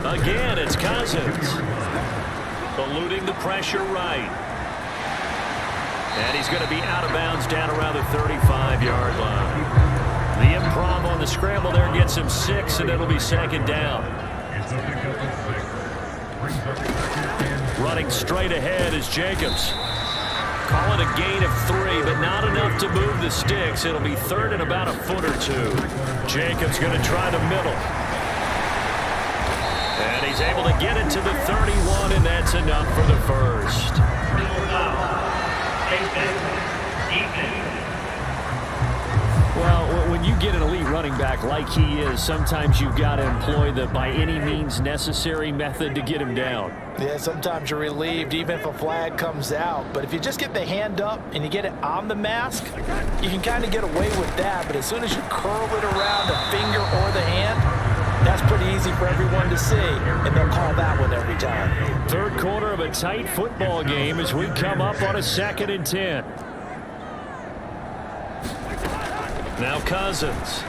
Again, it's Cousins. Eluding the pressure right. And he's going to be out of bounds down around the 35-yard line. The improv on the scramble there gets him 6, and it'll be second down. Running straight ahead is Jacobs. Calling a gain of 3, but not enough to move the sticks. It'll be third and about a foot or 2. Jacobs going to try the middle. And he's able to get it to the 31, and that's enough for the first. Well, when you get an elite running back like he is, sometimes you've got to employ the by any means necessary method to get him down. Yeah, sometimes you're relieved even if a flag comes out. But if you just get the hand up and you get it on the mask, you can kind of get away with that. But as soon as you curl it around the finger or the hand, that's pretty easy for everyone to see, and they'll call that one every time. Third quarter of a tight football game as we come up on a 2nd and 10. Now Cousins.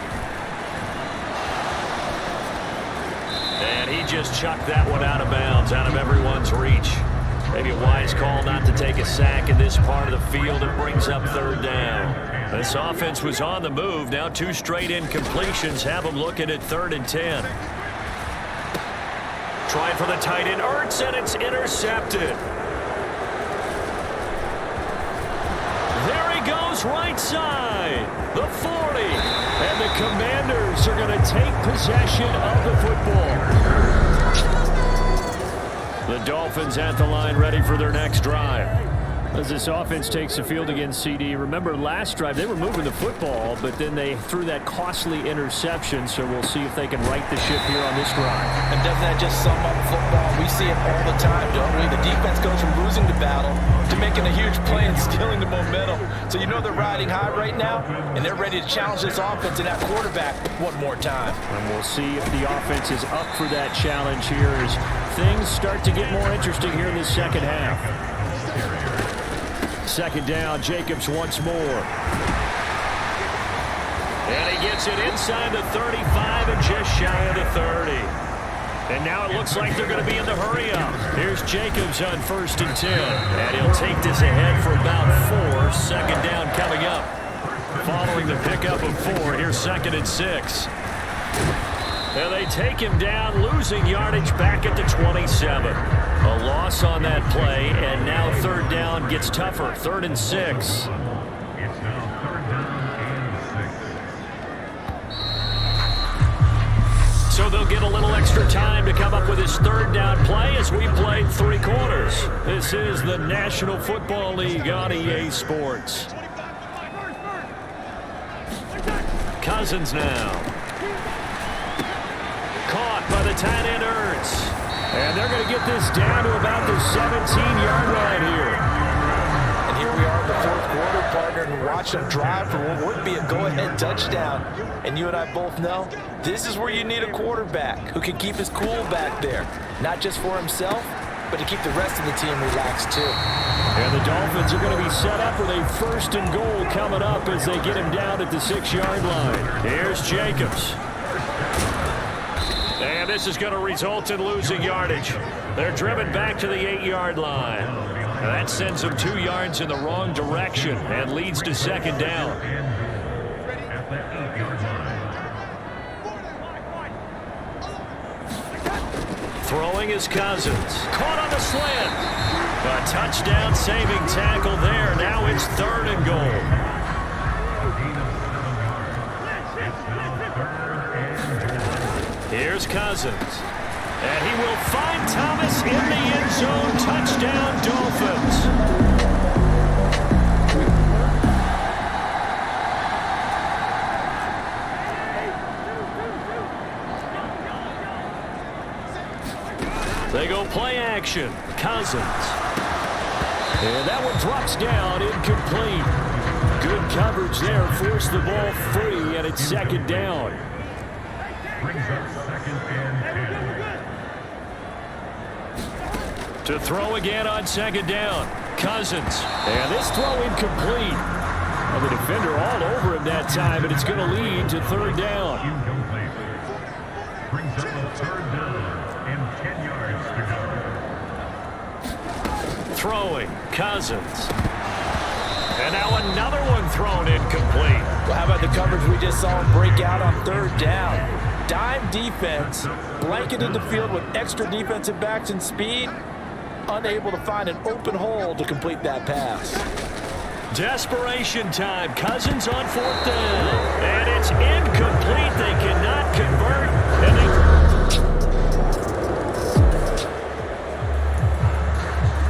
And he just chucked that one out of bounds, out of everyone's reach. Maybe a wise call not to take a sack in this part of the field. It brings up third down. This offense was on the move. Now 2 straight incompletions have them looking at 3rd and 10. Trying for the tight end, Ertz, and it's intercepted. There he goes, right side, the 40. And the Commanders are going to take possession of the football. The Dolphins at the line, ready for their next drive. As this offense takes the field against CD, remember last drive they were moving the football, but then they threw that costly interception, so we'll see if they can right the ship here on this drive. And doesn't that just sum up football? We see it all the time, don't we? The defense goes from losing the battle to making a huge play and stealing the momentum. So you know they're riding high right now, and they're ready to challenge this offense and that quarterback one more time. And we'll see if the offense is up for that challenge here as things start to get more interesting here in the second half. Second down, Jacobs once more. And he gets it inside the 35 and just shy of the 30. And now it looks like they're going to be in the hurry up. Here's Jacobs on 1st and 10. And he'll take this ahead for about 4. Second down coming up. Following the pickup of 4, here's 2nd and 6. And they take him down, losing yardage back at the 27. A loss on that play, and now 3rd down gets tougher. 3rd and 6. extra time to come up with his third down play as we played 3 quarters. This is the National Football League on EA Sports. Cousins now. Caught by the tight end Ertz. And they're going to get this down to about the 17-yard line here. And here we are in the 4th quarter, partner, and watch them drive for what would be a go-ahead touchdown. And you and I both know this is where you need a quarterback who can keep his cool back there. Not just for himself, but to keep the rest of the team relaxed too. And the Dolphins are going to be set up with a 1st and goal coming up as they get him down at the 6-yard line. Here's Jacobs. And this is going to result in losing yardage. They're driven back to the 8-yard line. And that sends them 2 yards in the wrong direction and leads to 2nd down. Throwing is Cousins. Caught on the slant. A touchdown saving tackle there. Now it's 3rd and goal. Here's Cousins. And he will find Thomas in the end zone. Touchdown, Dolphins. They go play action. Cousins. And that one drops down, incomplete. Good coverage there. Forced the ball free, and it's 2nd down. To throw again on 2nd down. Cousins. And this throw incomplete. Well, the defender all over him that time, but it's going to lead to 3rd down. Brings up a 3rd down and 10 yards to go. Throwing. Cousins. And now another one thrown incomplete. Well, how about the coverage we just saw him break out on 3rd down? Dime defense, blanketed the field with extra defensive backs and speed, unable to find an open hole to complete that pass. Desperation time. Cousins on 4th down. And it's incomplete. They cannot convert.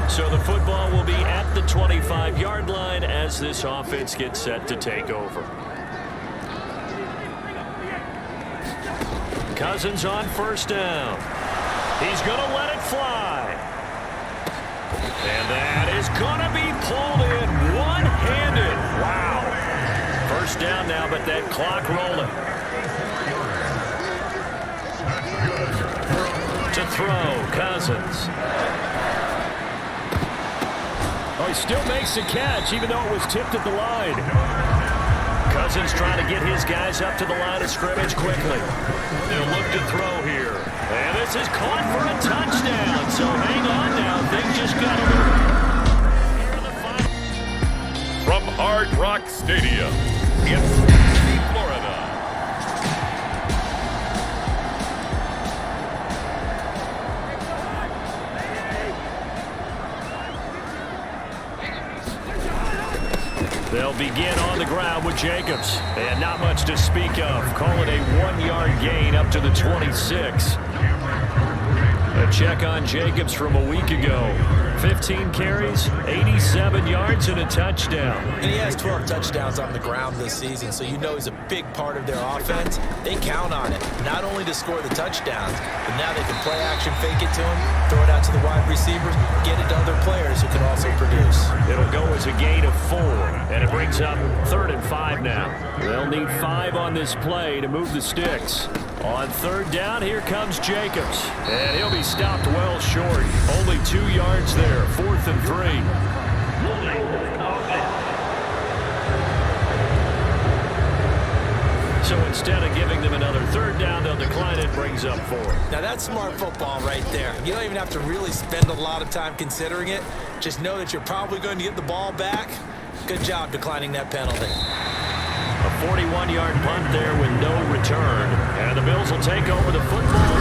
And so the football will be at the 25-yard line as this offense gets set to take over. Cousins on 1st down. He's going to let it fly. And that is going to be pulled in one-handed. Wow. 1st down now, but that clock rolling. To throw, Cousins. Oh, he still makes the catch, even though it was tipped at the line. Cousins trying to get his guys up to the line of scrimmage quickly. They'll look to throw here. And this is caught for a touchdown. So hang on now. Things just got a little... From Hard Rock Stadium in Miami, Florida. They'll begin on the ground with Jacobs. And not much to speak of. Call it a 1-yard gain up to the 26. A check on Jacobs from a week ago. 15 carries, 87 yards, and a touchdown. And he has 12 touchdowns on the ground this season, so you know he's a big part of their offense. They count on it, not only to score the touchdowns, but now they can play action, fake it to him, throw it out to the wide receivers, get it to other players who can also produce. It'll go as a gain of 4, and it brings up 3rd and 5 now. They'll need 5 on this play to move the sticks. On 3rd down, here comes Jacobs. And he'll be stopped well short. Only 2 yards there, 4th and 3. So instead of giving them another 3rd down, they'll decline it, brings up 4. Now that's smart football right there. You don't even have to really spend a lot of time considering it. Just know that you're probably going to get the ball back. Good job declining that penalty. A 41-yard punt there with no return. And the Bills will take over the football.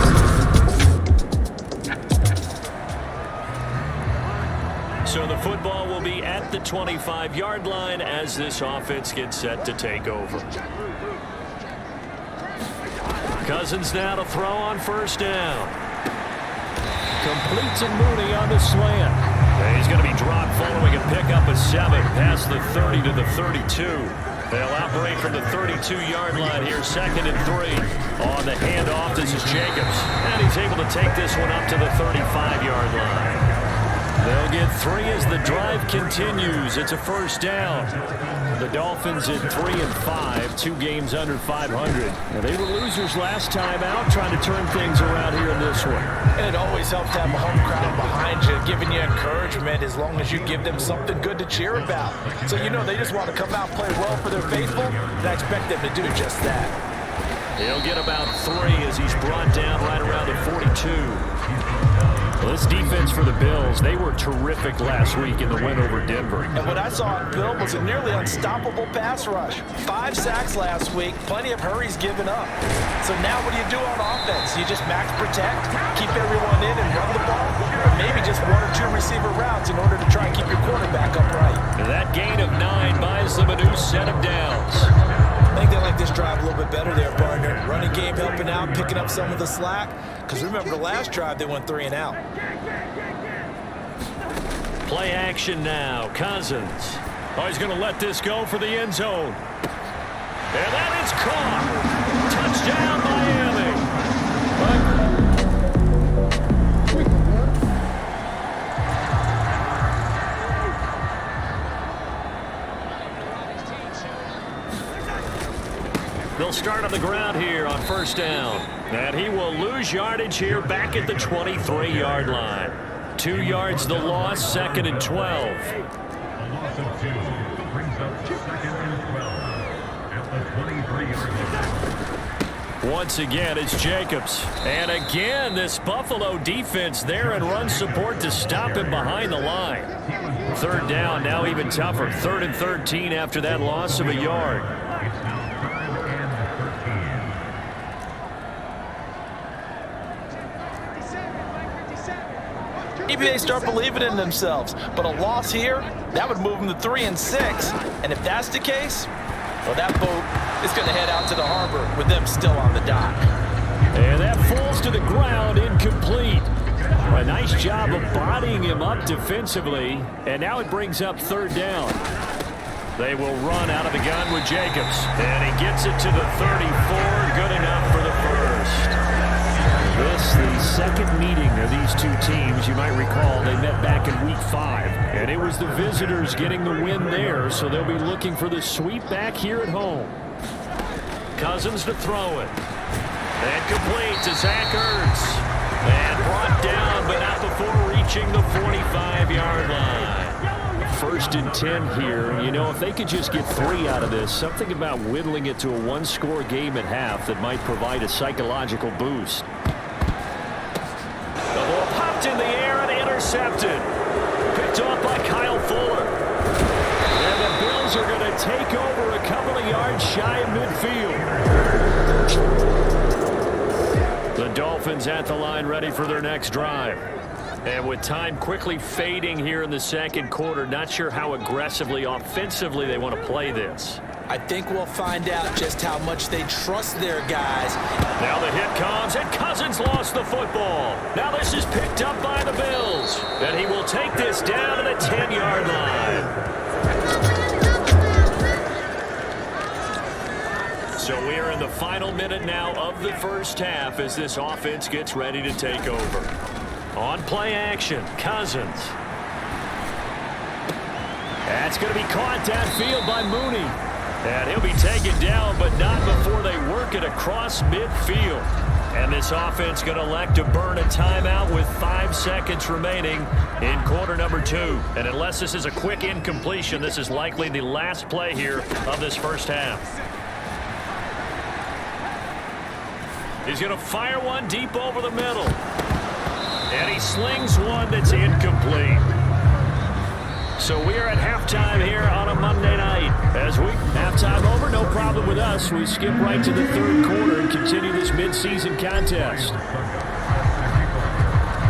So the football will be at the 25-yard line as this offense gets set to take over. Cousins now to throw on first down. Complete to Mooney on the slant. And he's going to be dropped following a pickup of 7 past the 30 to the 32. They'll operate from the 32-yard line here, 2nd and 3. On the handoff, this is Jacobs. And he's able to take this one up to the 35-yard line. They'll get 3 as the drive continues. It's a first down. The Dolphins at 3-5, 2 games under 500. Now, they were losers last time out, trying to turn things around here in this one. And it always helps to have a home crowd behind you, giving you encouragement as long as you give them something good to cheer about. So you know they just want to come out and play well for their faithful, and I expect them to do just that. He'll get about 3 as he's brought down right around the 42. Well, this defense for the Bills, they were terrific last week in the win over Denver. And what I saw on film was a nearly unstoppable pass rush. 5 sacks last week, plenty of hurries given up. So now what do you do on offense? You just max protect, keep everyone in and run the ball, or maybe just 1 or 2 receiver routes in order to try and keep your quarterback upright. And that gain of 9 buys them a new set of downs. I think they like this drive a little bit better there, partner. Running game helping out, picking up some of the slack. Because remember the last drive, they went 3 and out. Play action now. Cousins. Oh, he's going to let this go for the end zone. And that is caught. Touchdown, Miami. They'll start on the ground here on first down. And he will lose yardage here back at the 23-yard line. 2 yards the loss, 2nd and 12. A loss of 2 brings up 2nd and 12 at the 23-yard line. Once again, it's Jacobs. And again, this Buffalo defense there and run support to stop him behind the line. 3rd down, now even tougher. 3rd and 13 after that loss of a yard. It's now 3rd and 13. Maybe they start believing in themselves, but a loss here, that would move them to 3 and 6. And if that's the case, well, that boat is going to head out to the harbor with them still on the dock. And that falls to the ground, incomplete. A nice job of bodying him up defensively, and now it brings up 3rd down. They will run out of the gun with Jacobs, and he gets it to the 34, good enough for the first. This, the second meeting of these 2 teams. You might recall they met back in week 5, and it was the visitors getting the win there, so they'll be looking for the sweep back here at home. Cousins to throw it. And complete to Zach Ertz. And brought down, but not before reaching the 45-yard line. 1st and 10 here. You know, if they could just get 3 out of this, something about whittling it to a 1-score game at half that might provide a psychological boost. The ball popped in the air and intercepted. Picked off by Kyle Fuller. And the Bills are going to take over a couple of yards shy of midfield. The Dolphins at the line ready for their next drive. And with time quickly fading here in the 2nd quarter, not sure how aggressively, offensively they want to play this. I think we'll find out just how much they trust their guys. Now the hit comes, and Cousins lost the football. Now this is picked up by the Bills. And he will take this down to the 10-yard line. So we are in the final minute now of the first half as this offense gets ready to take over. On play action, Cousins. That's going to be caught downfield by Mooney. And he'll be taken down, but not before they work it across midfield. And this offense going to elect to burn a timeout with 5 seconds remaining in quarter number 2. And unless this is a quick incompletion, this is likely the last play here of this first half. He's going to fire one deep over the middle. And he slings one that's incomplete. So we are at halftime here on a Monday night. As we halftime over, no problem with us. We skip right to the 3rd quarter and continue this midseason contest.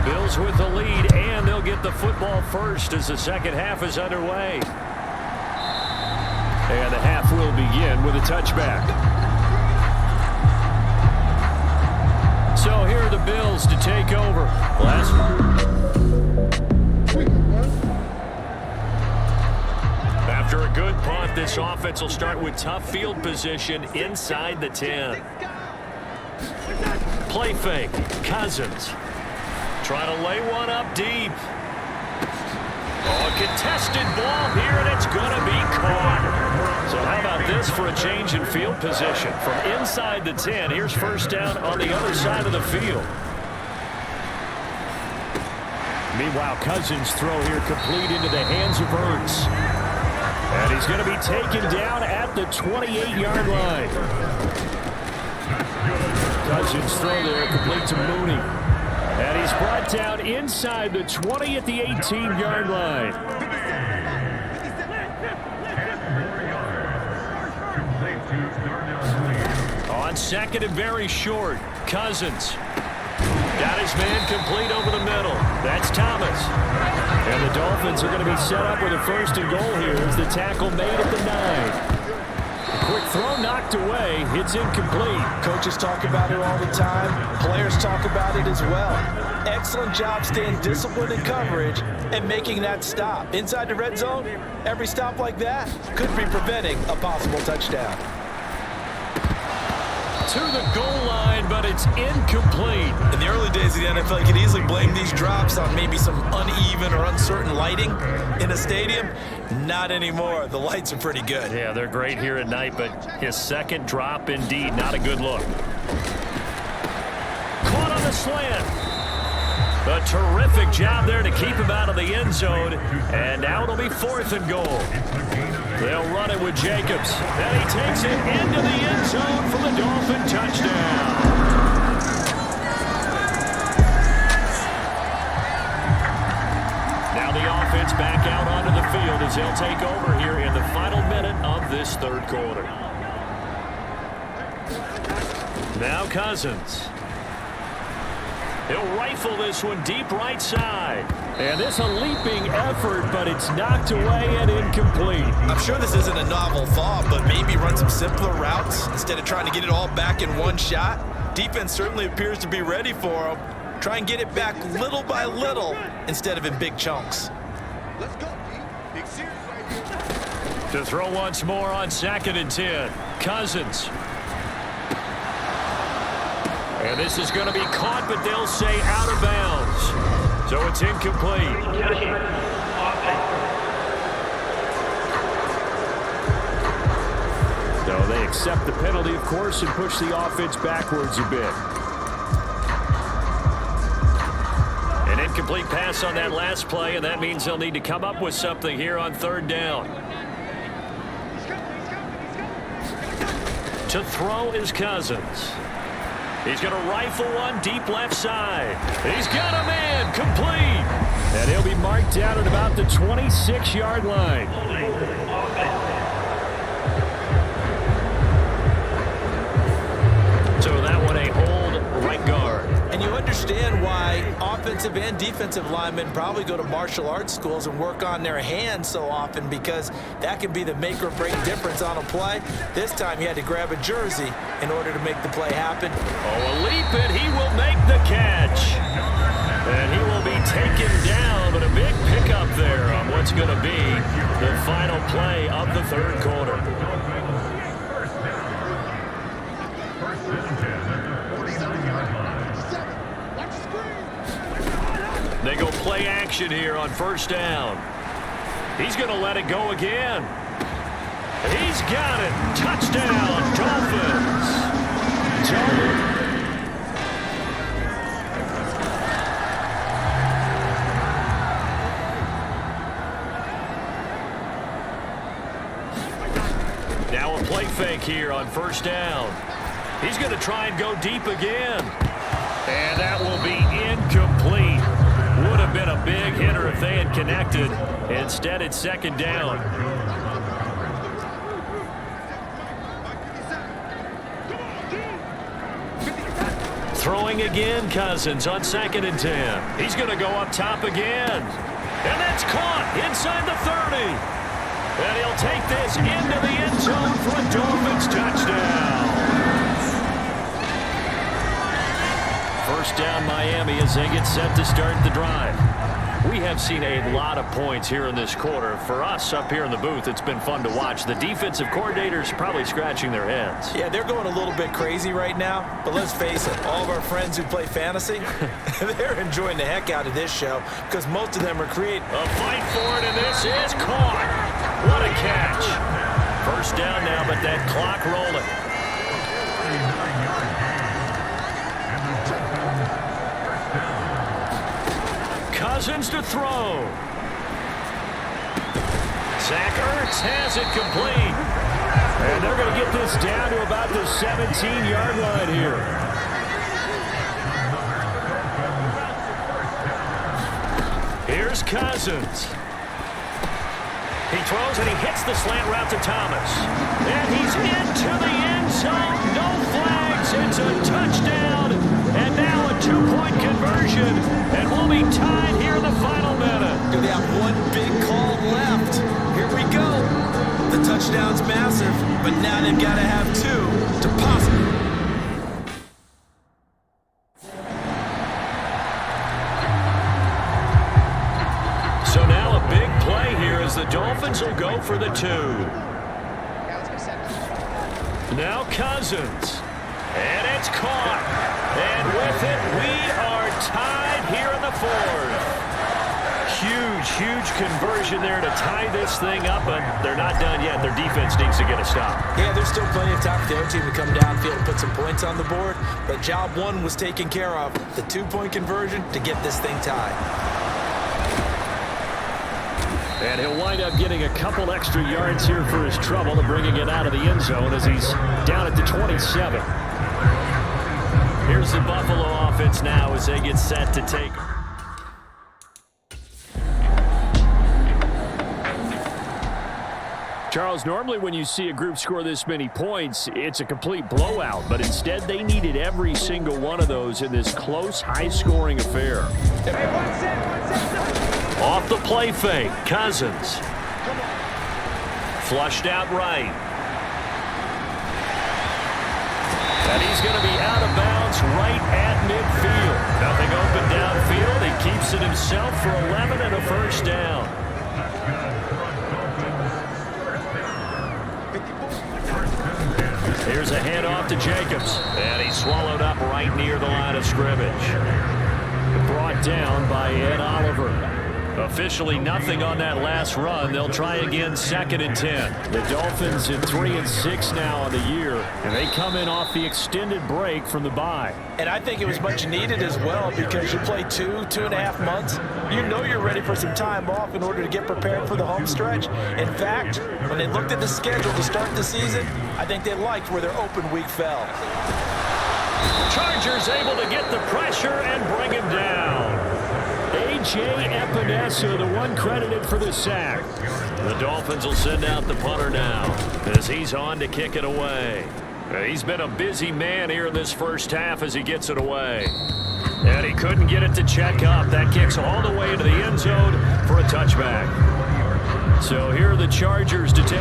Bills with the lead, and they'll get the football first as the second half is underway. And the half will begin with a touchback. So here are the Bills to take over. After a good punt, this offense will start with tough field position inside the 10. Play fake. Cousins. Trying to lay one up deep. Oh, a contested ball here, and it's going to be caught. So how about this for a change in field position? From inside the 10, here's first down on the other side of the field. Meanwhile, Cousins' throw here complete into the hands of Ertz. And he's going to be taken down at the 28-yard line. Cousins' throw there complete to Mooney. And he's brought down inside the 20 at the 18-yard line. On second and very short, Cousins. Got his man complete over the middle. That's Thomas. And the Dolphins are going to be set up with a first and goal here as the tackle made at the 9. Quick throw knocked away. It's incomplete. Coaches talk about it all the time. Players talk about it as well. Excellent job staying disciplined in coverage and making that stop. Inside the red zone, every stop like that could be preventing a possible touchdown. To the goal line, but it's incomplete. In the early days of the NFL, you could easily blame these drops on maybe some uneven or uncertain lighting in a stadium. Not anymore. The lights are pretty good. Yeah, they're great here at night, but his second drop, indeed, not a good look. Caught on the slant. A terrific job there to keep him out of the end zone. And now it'll be fourth and goal. They'll run it with Jacobs. And he takes it into the end zone for the Dolphin touchdown. Now the offense back out onto the field as they'll take over here in the final minute of this third quarter. Now Cousins. He'll rifle this one deep right side. And this a leaping effort, but it's knocked away and incomplete. I'm sure this isn't a novel thought, but maybe run some simpler routes instead of trying to get it all back in one shot. Defense certainly appears to be ready for him. Try and get it back little by little instead of in big chunks. Let's go, D. Big series right here. To throw once more on second and 10. Cousins. And this is going to be caught, but they'll say out of bounds. So it's incomplete. So they accept the penalty, of course, and push the offense backwards a bit. An incomplete pass on that last play, and that means they'll need to come up with something here on third down. To throw is Cousins. He's going to rifle one deep left side. He's got a man complete. And he'll be marked down at about the 26-yard line. So that one a hold right guard. And you understand why offensive and defensive linemen probably go to martial arts schools and work on their hands so often, because that can be the make or break difference on a play. This time he had to grab a jersey in order to make the play happen. Oh, a leap, and he will make the catch. And he will be taken down, but a big pickup there on what's going to be the final play of the third quarter. They go play action here on first down. He's going to let it go again. He's got it. Touchdown, Dolphins. Now a play fake here on first down. He's going to try and go deep again. And that will be incomplete. Would have been a big hitter if they had connected. Instead, it's second down. Throwing again, Cousins on second and 10. He's going to go up top again. And that's caught inside the 30. And he'll take this into the end zone for a Dolphins touchdown. as they get set to start the drive. We have seen a lot of points here in this quarter. For us up here in the booth, it's been fun to watch. The defensive coordinators probably scratching their heads. Yeah, they're going a little bit crazy right now, but let's face it, all of our friends who play fantasy, they're enjoying the heck out of this show because most of them are creating a fight for it, and this is caught. What a catch. First down now, but that clock rolling. Cousins to throw. Zach Ertz has it complete. And they're going to get this down to about the 17-yard line here. Here's Cousins. He throws and he hits the slant route to Thomas. And he's into the end zone. No flags. It's a touchdown. And now a two-point conversion. And we'll be tied here in the final minute. They have one big call left. Here we go. The touchdown's massive, but now they've got to have two to possibly. So now a big play here as the Dolphins will go for the two. Now Cousins. And it's caught. And with it, we are tied here in the fourth. Huge conversion there to tie this thing up, but they're not done yet. Their defense needs to get a stop. Yeah, there's still plenty of time for the other team to come downfield and put some points on the board, but job one was taken care of. The two-point conversion to get this thing tied. And he'll wind up getting a couple extra yards here for his trouble and bringing it out of the end zone as he's down at the 27. Here's the Buffalo offense now as they get set to take. Charles, normally when you see a group score this many points, it's a complete blowout. But instead, they needed every single one of those in this close, high-scoring affair. Off the play fake, Cousins. Flushed out right. And he's going to be out of bounds right at midfield. Nothing open downfield. He keeps it himself for 11 and a first down. Here's a handoff to Jacobs. And he's swallowed up right near the line of scrimmage. Brought down by Ed Oliver. Officially nothing on that last run. They'll try again 2nd and 10. The Dolphins at 3-6 now on the year, and they come in off the extended break from the bye. And I think it was much needed as well because you play 2.5 months. You know you're ready for some time off in order to get prepared for the home stretch. In fact, when they looked at the schedule to start the season, I think they liked where their open week fell. Chargers able to get the pressure and bring him down. A.J. Epinesa, the one credited for the sack. The Dolphins will send out the punter now as he's on to kick it away. He's been a busy man here in this first half as he gets it away. And he couldn't get it to check up. That kicks all the way into the end zone for a touchback. So here are the Chargers to take.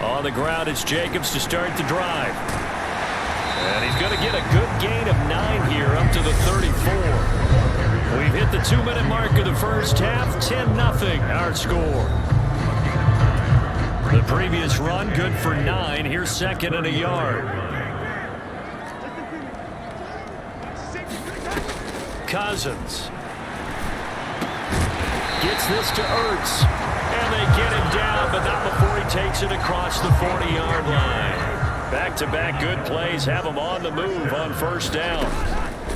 On the ground, it's Jacobs to start the drive. And he's going to get a good gain of 9 here up to the 34. We've hit the 2-minute mark of the first half. 10-0 our score. The previous run good for 9. Here's 2nd and a yard. Cousins gets this to Ertz. And they get him down, but not before he takes it across the 40-yard line. Back-to-back good plays have him on the move on first down.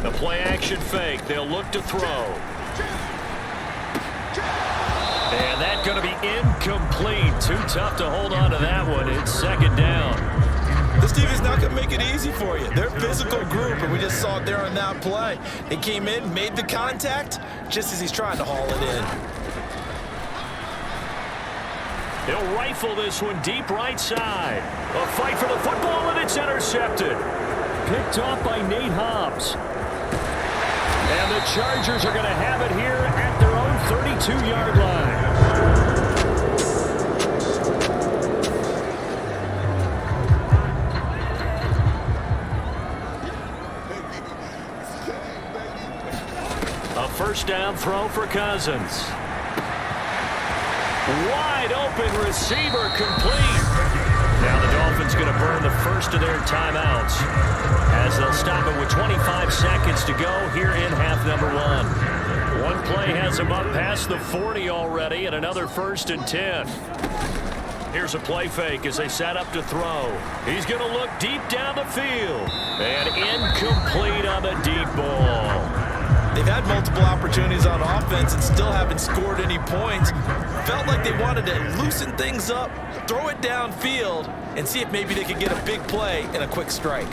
The play-action fake. They'll look to throw. And that's going to be incomplete. Too tough to hold on to that one. It's 2nd down. This team is not going to make it easy for you. They're a physical group, and we just saw it there on that play. They came in, made the contact, just as he's trying to haul it in. He'll rifle this one deep right side. A fight for the football, and it's intercepted. Picked off by Nate Hobbs. And the Chargers are going to have it here at their own 32-yard line. A first down throw for Cousins. Wide open receiver complete. Now the Dolphins going to burn the first of their timeouts as they'll stop it with 25 seconds to go here in half number 1. One play has them up past the 40 already, and another 1st and 10. Here's a play fake as they set up to throw. He's going to look deep down the field. And incomplete on the deep ball. They've had multiple opportunities on offense and still haven't scored any points. Felt like they wanted to loosen things up, throw it downfield, and see if maybe they could get a big play and a quick strike.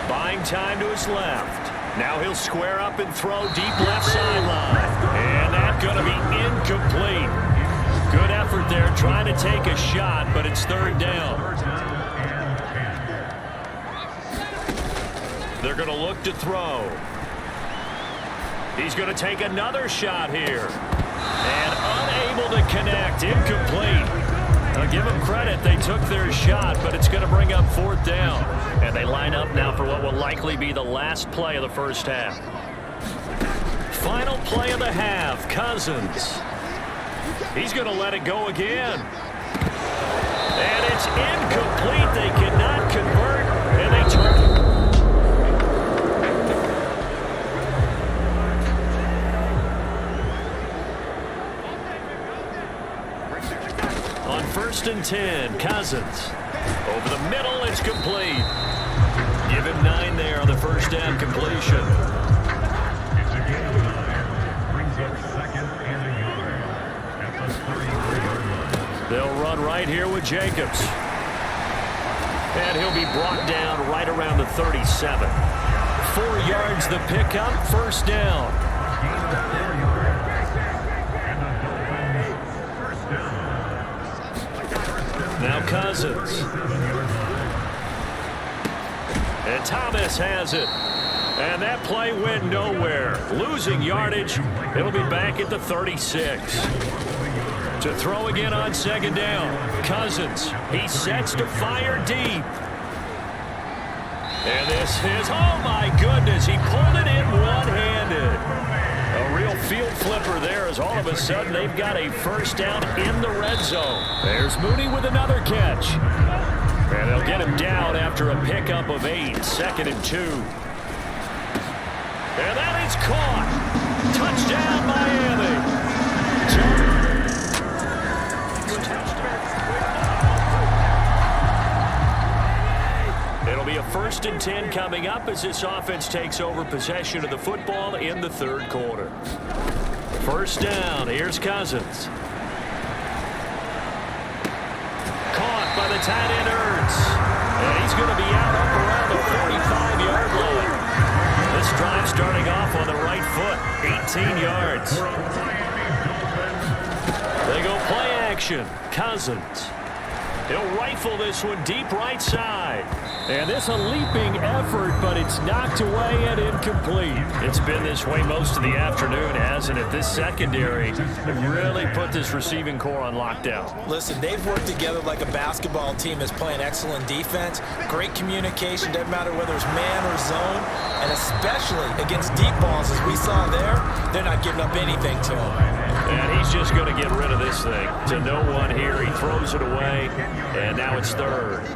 Buying time to his left. Now he'll square up and throw deep left sideline. And that's going to be incomplete. Good effort there trying to take a shot, but it's 3rd down. They're going to look to throw. He's going to take another shot here. And unable to connect. Incomplete. I'll give them credit. They took their shot, but it's going to bring up 4th down. And they line up now for what will likely be the last play of the first half. Final play of the half. Cousins. He's going to let it go again. And it's incomplete. They cannot convert. And they turn. On 1st and 10, Cousins. Over the middle, it's complete. Give him 9 there on the first down completion. It's a gain of 9. Brings up 2nd and a yard at the 33-yard line. They'll run right here with Jacobs. And he'll be brought down right around the 37. 4 yards the pickup, 1st down. Gain of 4 yards. And the Dolphins first down. Now Cousins. 7-yard line. And Thomas has it. And that play went nowhere. Losing yardage. It'll be back at the 36. To throw again on 2nd down. Cousins. He sets to fire deep. And this is, oh my goodness, he pulled it in one-handed. A real field flipper there as all of a sudden they've got a first down in the red zone. There's Mooney with another catch. And they'll get him down after a pickup of 8, 2nd and 2. And that is caught. Touchdown, Miami. It'll be a 1st and 10 coming up as this offense takes over possession of the football in the 3rd quarter. First down, here's Cousins. Caught by the tight end Ertz. And he's going to be out up around the 45-yard line. This drive starting off on the right foot, 18 yards. They go play action. Cousins. He'll rifle this one deep right side. And this a leaping effort, but it's knocked away and incomplete. It's been this way most of the afternoon, hasn't it? This secondary really put this receiving core on lockdown. Listen, they've worked together like a basketball team that's playing excellent defense. Great communication, doesn't matter whether it's man or zone. And especially against deep balls, as we saw there, they're not giving up anything to him. And he's just going to get rid of this thing. To no one here, he throws it away, and now it's 3rd.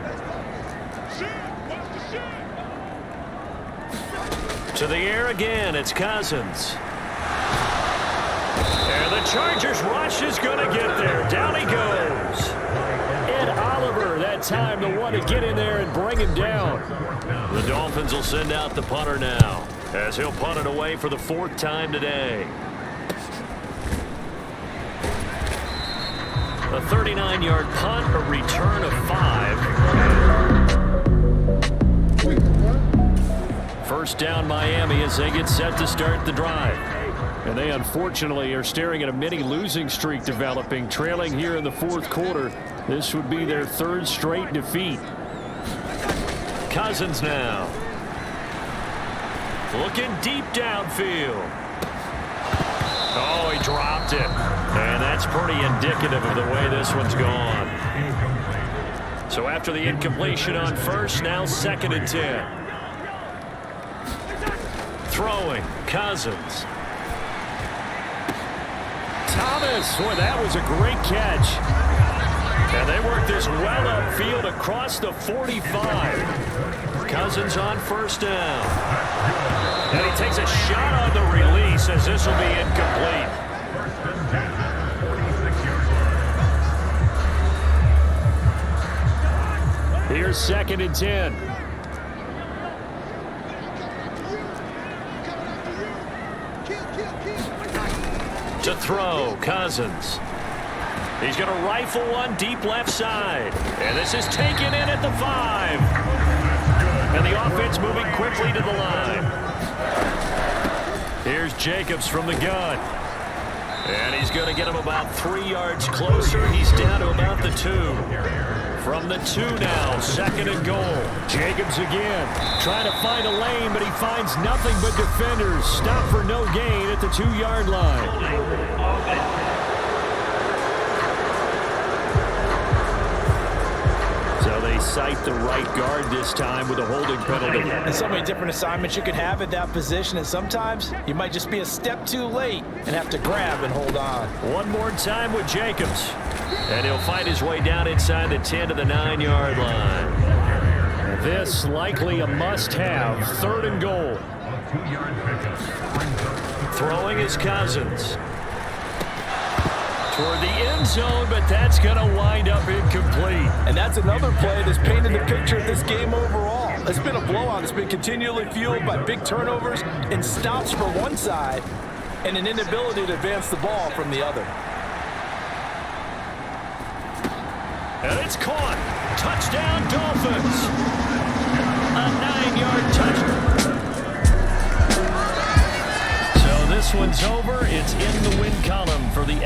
To the air again, it's Cousins. And the Chargers rush is going to get there. Down he goes. Ed Oliver, that time the one to get in there and bring him down. The Dolphins will send out the punter now, as he'll punt it away for the 4th time today. A 39-yard punt, a return of 5. First down Miami as they get set to start the drive. And they unfortunately are staring at a mini losing streak developing, trailing here in the 4th quarter. This would be their 3rd straight defeat. Cousins now. Looking deep downfield. Oh, he dropped it. And that's pretty indicative of the way this one's gone. So after the incompletion on 1st, now 2nd and 10. Throwing, Cousins. Thomas, boy, that was a great catch. And they work this well upfield across the 45. Cousins on first down. And he takes a shot on the release as this will be incomplete. Here's 2nd and 10. To throw, Cousins. He's going to rifle one deep left side. And this is taken in at the 5. And the offense moving quickly to the line. Here's Jacobs from the gun. And he's going to get him about 3 yards closer. He's down to about the 2. From the 2 now, 2nd and goal. Jacobs again, trying to find a lane, but he finds nothing but defenders. Stop for no gain at the 2-yard line. So they cite the right guard this time with a holding penalty. There's so many different assignments you could have at that position, and sometimes you might just be a step too late and have to grab and hold on. One more time with Jacobs. And he'll find his way down inside the 10 to the 9-yard line. This likely a must-have. 3rd and goal. Throwing is Cousins. Toward the end zone, but that's going to wind up incomplete. And that's another play that's painted the picture of this game overall. It's been a blowout. It's been continually fueled by big turnovers and stops for one side and an inability to advance the ball from the other. And it's caught. Touchdown, Dolphins.